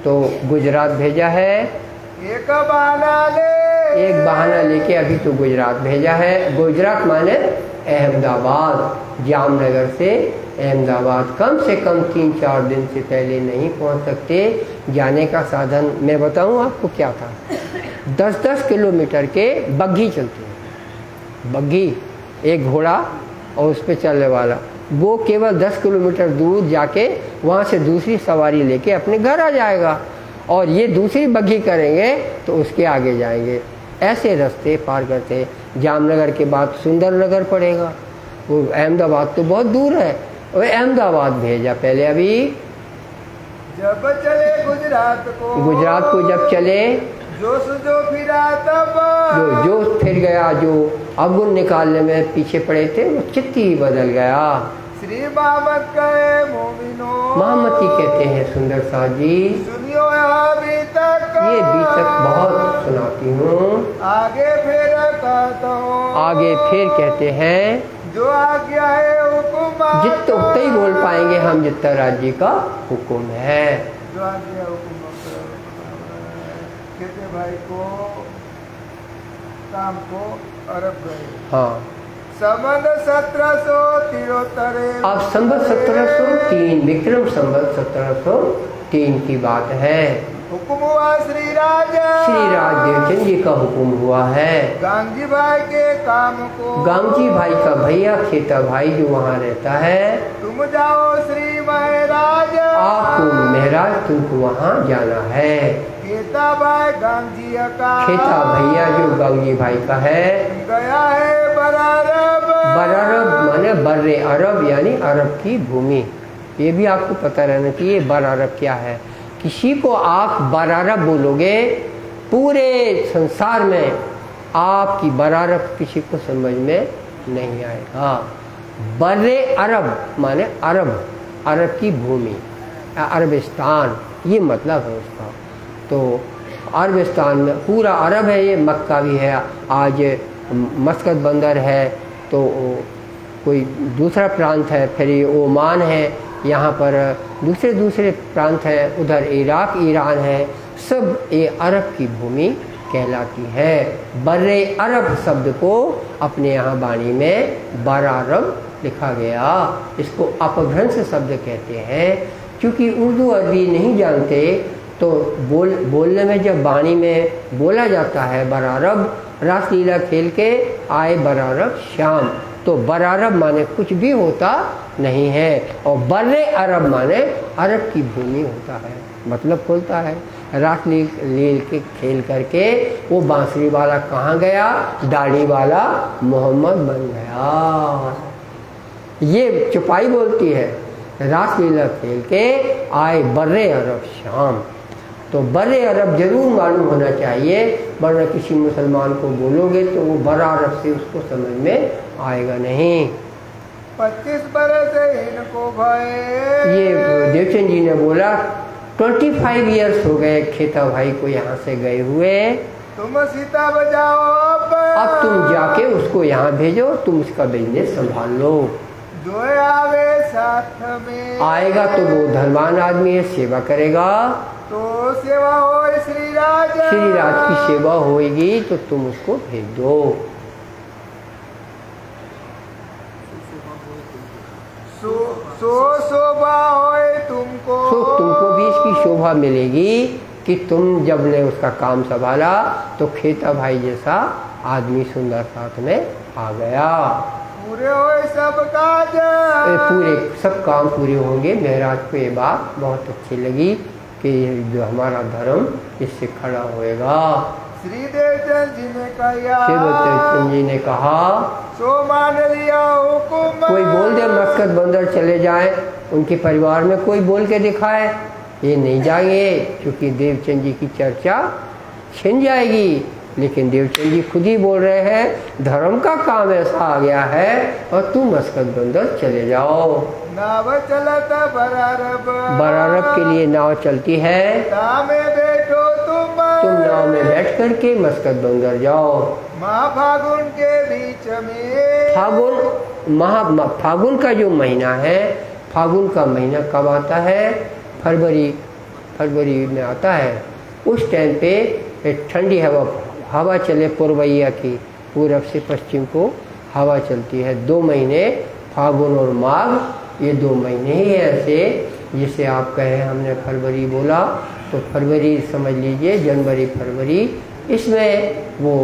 तो गुजरात भेजा है। एक बहाना ले, एक बहाना लेके अभी तो गुजरात भेजा है। गुजरात माने अहमदाबाद। जामनगर से अहमदाबाद कम से कम 3-4 दिन से पहले नहीं पहुंच सकते। जाने का साधन मैं बताऊं आपको क्या था। 10-10 किलोमीटर के बग्घी चलते हैं, बग्घी, एक घोड़ा और उस पर चलने वाला, वो केवल 10 किलोमीटर दूर जाके वहाँ से दूसरी सवारी लेके अपने घर आ जाएगा, और ये दूसरी बग्घी करेंगे तो उसके आगे जाएंगे। ऐसे रास्ते पार करते। जामनगर के बाद सुंदरनगर पड़ेगा, वो अहमदाबाद तो बहुत दूर है, वो अहमदाबाद भेजा पहले। अभी जब चले गुजरात को जब चले, जोश जो फिरा तब, जो जोश फिर गया, जो अवगुण निकालने में पीछे पड़े थे वो चित्त ही बदल गया। श्री मोहम्मद कहे मोमिनो, मोहम्मदी कहते हैं सुंदर साथ जी, सुनियो अभी तक, ये बीतक बहुत सुनाती हूँ। आगे फिर कहता हूँ, आगे फिर कहते हैं, जो आज्ञा है हुक्म, जितना उतना ही बोल पाएंगे हम जितना राज्य का हुक्म है। जो आज्ञा हुक्म कहते भाई को काम को अरब गए। हाँ, संबंध 1773। अब संबत 1703, विक्रम संबत 1703 की बात है। हुक्म हुआ श्री राज देवचंद जी का हुक्म हुआ है। गांधी भाई के काम को, गांधी भाई का भैया खेता भाई जो वहाँ रहता है, तुम जाओ श्री महाराज, आपको महाराज तुमको वहाँ जाना है। खेता भाई गांधी का, खेता भैया जो गांधी भाई का है, गया है बरारब। बरारब माने बर्रे अरब, यानी अरब की भूमि। ये भी आपको पता रहना चाहिए बरारब क्या है। किसी को आप बरारब बोलोगे, पूरे संसार में आपकी बरारब किसी को समझ में नहीं आएगा। बर्रे अरब माने अरब, अरब की भूमि, अरबिस्तान, ये मतलब है उसका। तो अरबिस्तान में पूरा अरब है, ये मक्का भी है, आज मस्कत बंदर है, तो कोई दूसरा प्रांत है, फिर ये ओमान है, यहाँ पर दूसरे प्रांत हैं, उधर इराक ईरान है, सब ये अरब की भूमि कहलाती है। बर्रे अरब शब्द को अपने यहाँ वाणी में बरारब लिखा गया। इसको अपभ्रंश शब्द कहते हैं। क्योंकि उर्दू अरबी नहीं जानते तो बोलने में जब वाणी में बोला जाता है बरारब, रासलीला खेल के आए बरारब श्याम, तो बरारब माने कुछ भी होता नहीं है, और बर्रे अरब माने अरब की भूमि होता है, मतलब खोलता है। रासलीला के खेल करके वो बांसुरी वाला कहाँ गया, दाढ़ी वाला मोहम्मद बन गया। ये चुपाई बोलती है, रासलीला खेल के आए बर्रे अरब श्याम। तो बर्रे अरब जरूर मालूम होना चाहिए, वरना किसी मुसलमान को बोलोगे तो वो बर्रा अरब से उसको समझ में आएगा नहीं। 25 बरस इनको भय, ये देवचंद जी ने बोला 25 ईयर्स हो गए खेता भाई को यहाँ से गए हुए। तुम सीता बजाओ अब तुम जाके उसको यहाँ भेजो, तुम उसका बिजनेस संभाल लो। जो आवे साथ में, आएगा तो वो धनवान आदमी है, सेवा करेगा, तो सेवा हो श्री राज की सेवा होगी, तो तुम उसको भेज दो। शोभा होए तुमको, तो तुमको भी इसकी शोभा मिलेगी कि तुम जब ने उसका काम संभाला तो खेता भाई जैसा आदमी सुंदर साथ में आ गया। पूरे होए सब काज, पूरे सब काम पूरे होंगे। महाराज को ये बात बहुत अच्छी लगी कि जो हमारा धर्म इससे खड़ा होएगा। श्री देवचंद जी ने कहा, श्री देवचंद जी ने कहा, सो मान लिया हुकुम। कोई बोल दे मस्कत बंदर चले जाए, उनके परिवार में कोई बोल के दिखाए, ये नहीं जाएंगे, क्योंकि देवचंद जी की चर्चा छिन जाएगी। लेकिन देवचंद जी खुद ही बोल रहे हैं धर्म का काम ऐसा आ गया है और तुम मस्कत बंदर चले जाओ। नाव चलता बरारब के लिए नाव चलती है, में बैठो तुम नाव में बैठ करके मस्कत बंदर जाओ। फागुन के बीच में, फागुन का जो महीना है, फागुन का महीना कब आता है, फरवरी में आता है। उस टाइम पे ठंडी हवा चले पुरवैया की, पूरब से पश्चिम को हवा चलती है। 2 महीने फागुन और माघ, ये 2 महीने ही ऐसे, जिसे आप कहें हमने फरवरी बोला तो फरवरी समझ लीजिए, जनवरी फरवरी, इसमें वो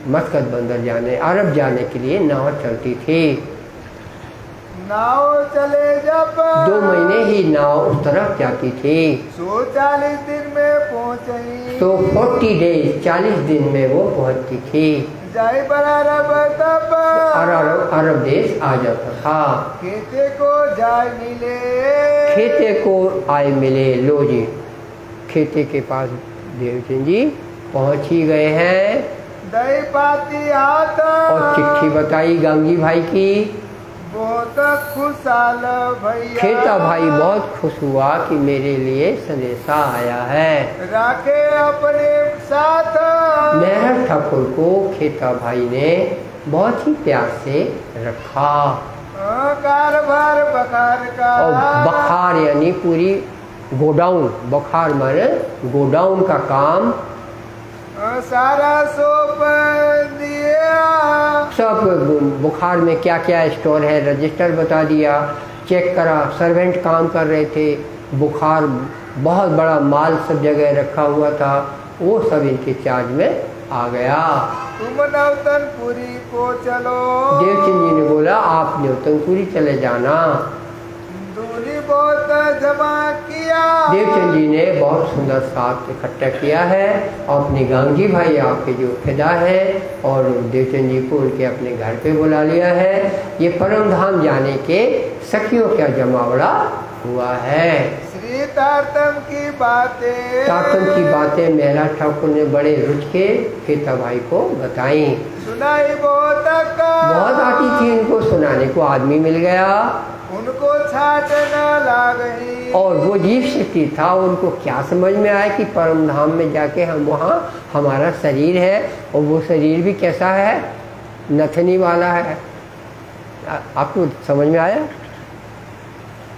मस्कत बंदर जाने, अरब जाने के लिए नाव चलती थी। नाव चले जब 2 महीने ही नाव उस तरफ जाती थी। 40 दिन में पहुँची, तो 40 डेज 40 दिन में वो पहुंचती थी। जाई बराबर तब अरब देश आ जाता था। खेते को जाय मिले, खेते को आए मिले। लो जी, खेते के पास देवचंद जी पहुंच ही गए हैं। दही पाती हाथ और चिट्ठी बताई गांगी भाई की। बहुत खुशहाल भैया, खेता भाई बहुत खुश हुआ कि मेरे लिए संदेशा आया है। राखे अपने साथ मेहर ठाकुर को खेता भाई ने बहुत ही प्यार से रखा। कारभार बखार का, और बखार यानी पूरी गोडाउन, बखार माने गोडाउन का काम सारा सौंप दिया। सब बुखार में क्या क्या स्टोर है रजिस्टर बता दिया, चेक करा। सर्वेंट काम कर रहे थे, बुखार बहुत बड़ा माल सब जगह रखा हुआ था, वो सब इनके चार्ज में आ गया। तुम नौतनपुरी को चलो, देवचंद जी ने बोला आप नौतनपुरी चले जाना। दूरी बहुत जमा किया, देवचंद जी ने बहुत सुंदर साथ इकट्ठा किया है। और अपने गांगी भाई आपके जो फिदा है, और देवचंद जी को उनके अपने घर पे बुला लिया है। ये परम धाम जाने के सखियों का जमावड़ा हुआ है। श्री तारतम की बातें, तारतम की बातें मेहरा ठाकुर ने बड़े रुच के खेता भाई को बताई। सुनाई बहुत आती थी इनको, सुनाने को आदमी मिल गया। उनको छाट न लागई, और वो जीव शक्ति था, उनको क्या समझ में आया कि परम धाम में जाके हम वहाँ हमारा शरीर है, और वो शरीर भी कैसा है, नथनी वाला है। आपको समझ में आया?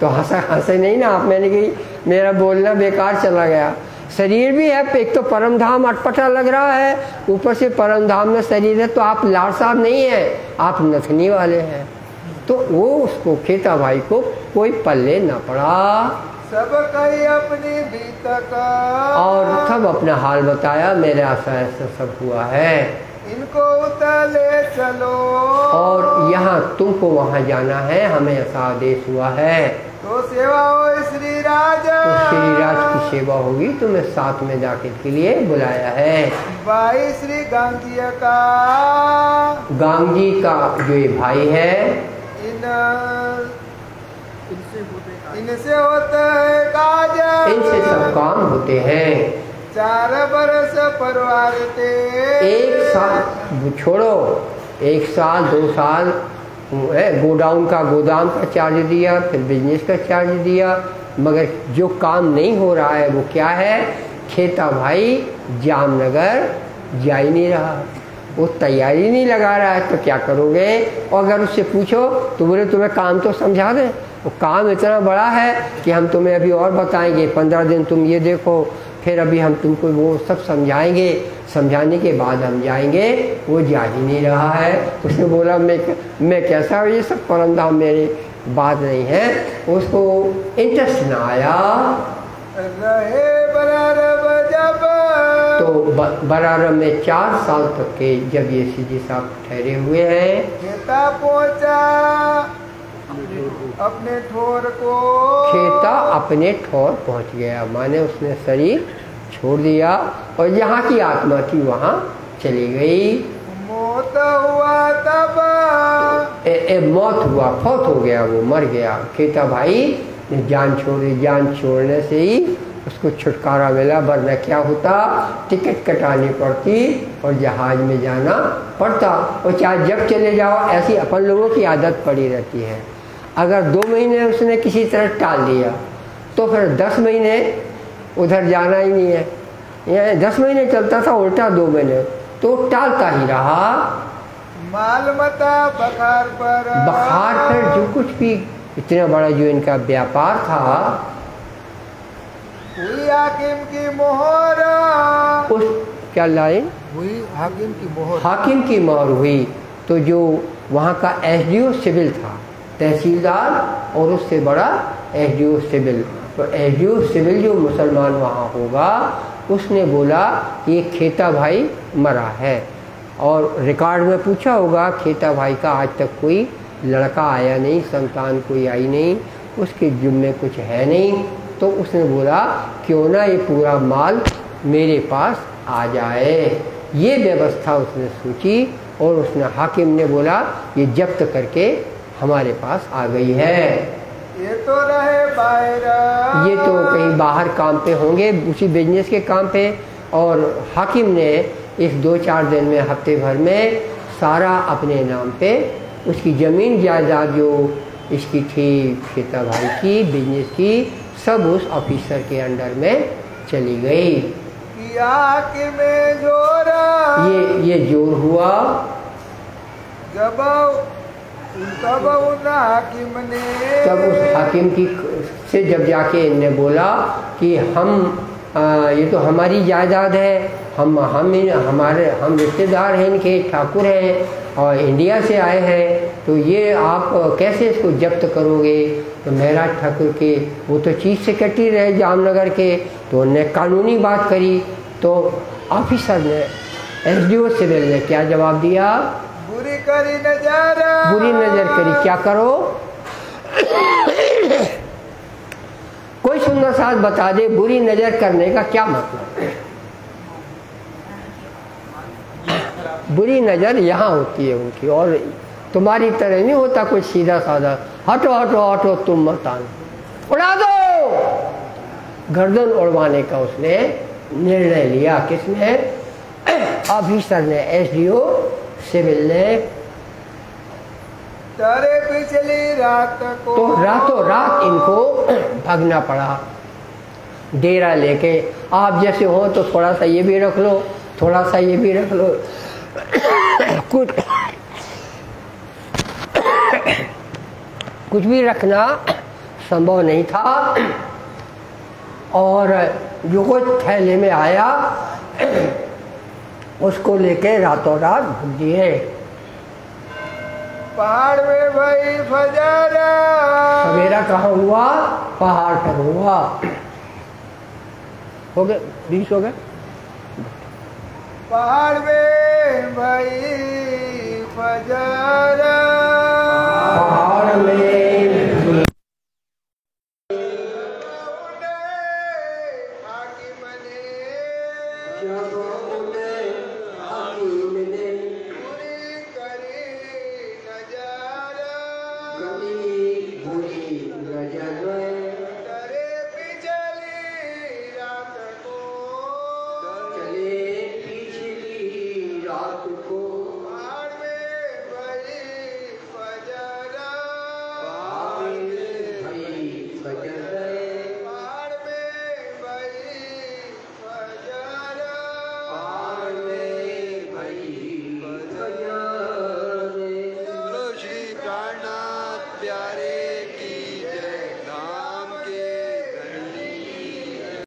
तो हंसे नहीं ना आप, मैंने कही मेरा बोलना बेकार चला गया। शरीर भी है, एक तो परम धाम अटपटा लग रहा है, ऊपर से परम धाम में शरीर है, तो आप लाड साहब नहीं है, आप नथनी वाले हैं। तो वो उसको खेता भाई को कोई पल्ले न पड़ा। सब कही अपनी बीतक, और सब अपना हाल बताया, मेरे ऐसा ऐसा सब हुआ है, इनको उतले चलो, और यहाँ तुमको वहाँ जाना है, हमें ऐसा आदेश हुआ है। तो सेवा हो श्री राज, तो श्री राज की सेवा होगी, तुम्हें साथ में जाके के लिए बुलाया है। भाई श्री गांगी का, गांगी का जो ये भाई है, इनसे होता है काज, इनसे सब काम होते हैं। 4 बरस परिवार थे, 1 साल छोड़ो, 1 साल 2 साल गोडाउन का, गोदाम का चार्ज दिया, फिर बिजनेस का चार्ज दिया, मगर जो काम नहीं हो रहा है वो क्या है, खेता भाई जामनगर जा ही नहीं रहा, वो तैयारी नहीं लगा रहा है, तो क्या करोगे? और अगर उससे पूछो तो बोले तुम्हें काम तो समझा दें, वो काम इतना बड़ा है कि हम तुम्हें अभी और बताएंगे, 15 दिन तुम ये देखो, फिर अभी हम तुमको वो सब समझाएंगे, समझाने के बाद हम जाएंगे। वो जा ही नहीं रहा है। उसने बोला मैं कैसा, ये सब परम धाम मेरी बात नहीं है, उसको इंटरेस्ट ना आया। रहे बरारब जब, तो बरारब में 4 साल तक के जब ये सीधी साहब ठहरे हुए हैं, खेता पहुंचा अपने ठोर को, खेता अपने ठोर पहुंच गया, माने उसने शरीर छोड़ दिया और यहाँ की आत्मा थी वहाँ चली गई। मौत हुआ तब, मौत हुआ, फौत हो गया, वो मर गया। खेता भाई ने जान छोड़ी, जान छोड़ने से ही उसको छुटकारा मिला, वरना क्या होता, टिकट कटानी पड़ती और जहाज में जाना पड़ता। और चाहे जब चले जाओ, ऐसी अपन लोगों की आदत पड़ी रहती है। अगर 2 महीने उसने किसी तरह टाल दिया तो फिर 10 महीने उधर जाना ही नहीं है। यहाँ 10 महीने चलता था, उल्टा 2 महीने तो टालता ही रहा। मालमता बखार पर, बखार पर जो कुछ भी इतना बड़ा जो इनका व्यापार था, हुई हाकिम की मोहर, उस क्या लाइन, हुई हाकिम की मोहर, हाकिम की मोहर हुई। तो जो वहाँ का एसडीओ सिविल था, तहसीलदार और उससे बड़ा एसडीओ सिविल, तो एसडीओ सिविल जो मुसलमान वहाँ होगा उसने बोला ये खेता भाई मरा है, और रिकॉर्ड में पूछा होगा खेता भाई का आज तक कोई लड़का आया नहीं, संतान कोई आई नहीं, उसके जिम्मे कुछ है नहीं, तो उसने बोला क्यों ना ये पूरा माल मेरे पास आ जाए। ये व्यवस्था उसने सोची और उसने हाकिम ने बोला ये जब्त करके हमारे पास आ गई है। ये तो रहे बाहर, ये तो कहीं बाहर काम पे होंगे, उसी बिजनेस के काम पे, और हाकिम ने इस 2-4 दिन में, हफ्ते भर में सारा अपने नाम पे उसकी ज़मीन जायदाद जो इसकी थी खेता भाई की, बिजनेस की, सब उस ऑफिसर के अंडर में चली गई। हाकिम में जोरा, ये जोर हुआ जब तब उन हाकिम ने, तब उस हाकिम की से जब जाके इनने बोला कि ये तो हमारी जायदाद है, हम रिश्तेदार हैं इनके, ठाकुर हैं और इंडिया से आए हैं, तो ये आप कैसे इसको जब्त करोगे। तो महराज ठाकुर के वो तो चीफ सेक्रेटरी रहे जामनगर के, तो उनने कानूनी बात करी। तो ऑफिसर ने, एसडीओ सिविल ने क्या जवाब दिया, बुरी करी नजर, बुरी नजर करी, क्या करो कोई सुंदर साथ बता दे बुरी नजर करने का क्या मतलब है। बुरी नजर यहाँ होती है उनकी, और तुम्हारी तरह नहीं होता कुछ सीधा साधा, हटो हटो हटो तुम मत आना, उड़ा दो। गर्दन उड़वाने का उसने निर्णय लिया। किसने, ऑफिसर ने, एसडीओ सिविल ने। तारे पिछली रात को, तो रातों रात इनको भागना पड़ा डेरा लेके। आप जैसे हो तो थोड़ा सा ये भी रख लो, थोड़ा सा ये भी रख लो, कुछ भी रखना संभव नहीं था। और जो कुछ थैले में आया उसको लेके रातों रात भाग दिए। पहाड़ में भाई फजारा, सवेरा कहाँ हुआ, पहाड़ पर हुआ। हो गए 20 हो गए। पहाड़ में भाई फजारा, पहाड़ में श्री प्राणनाथ प्यारे की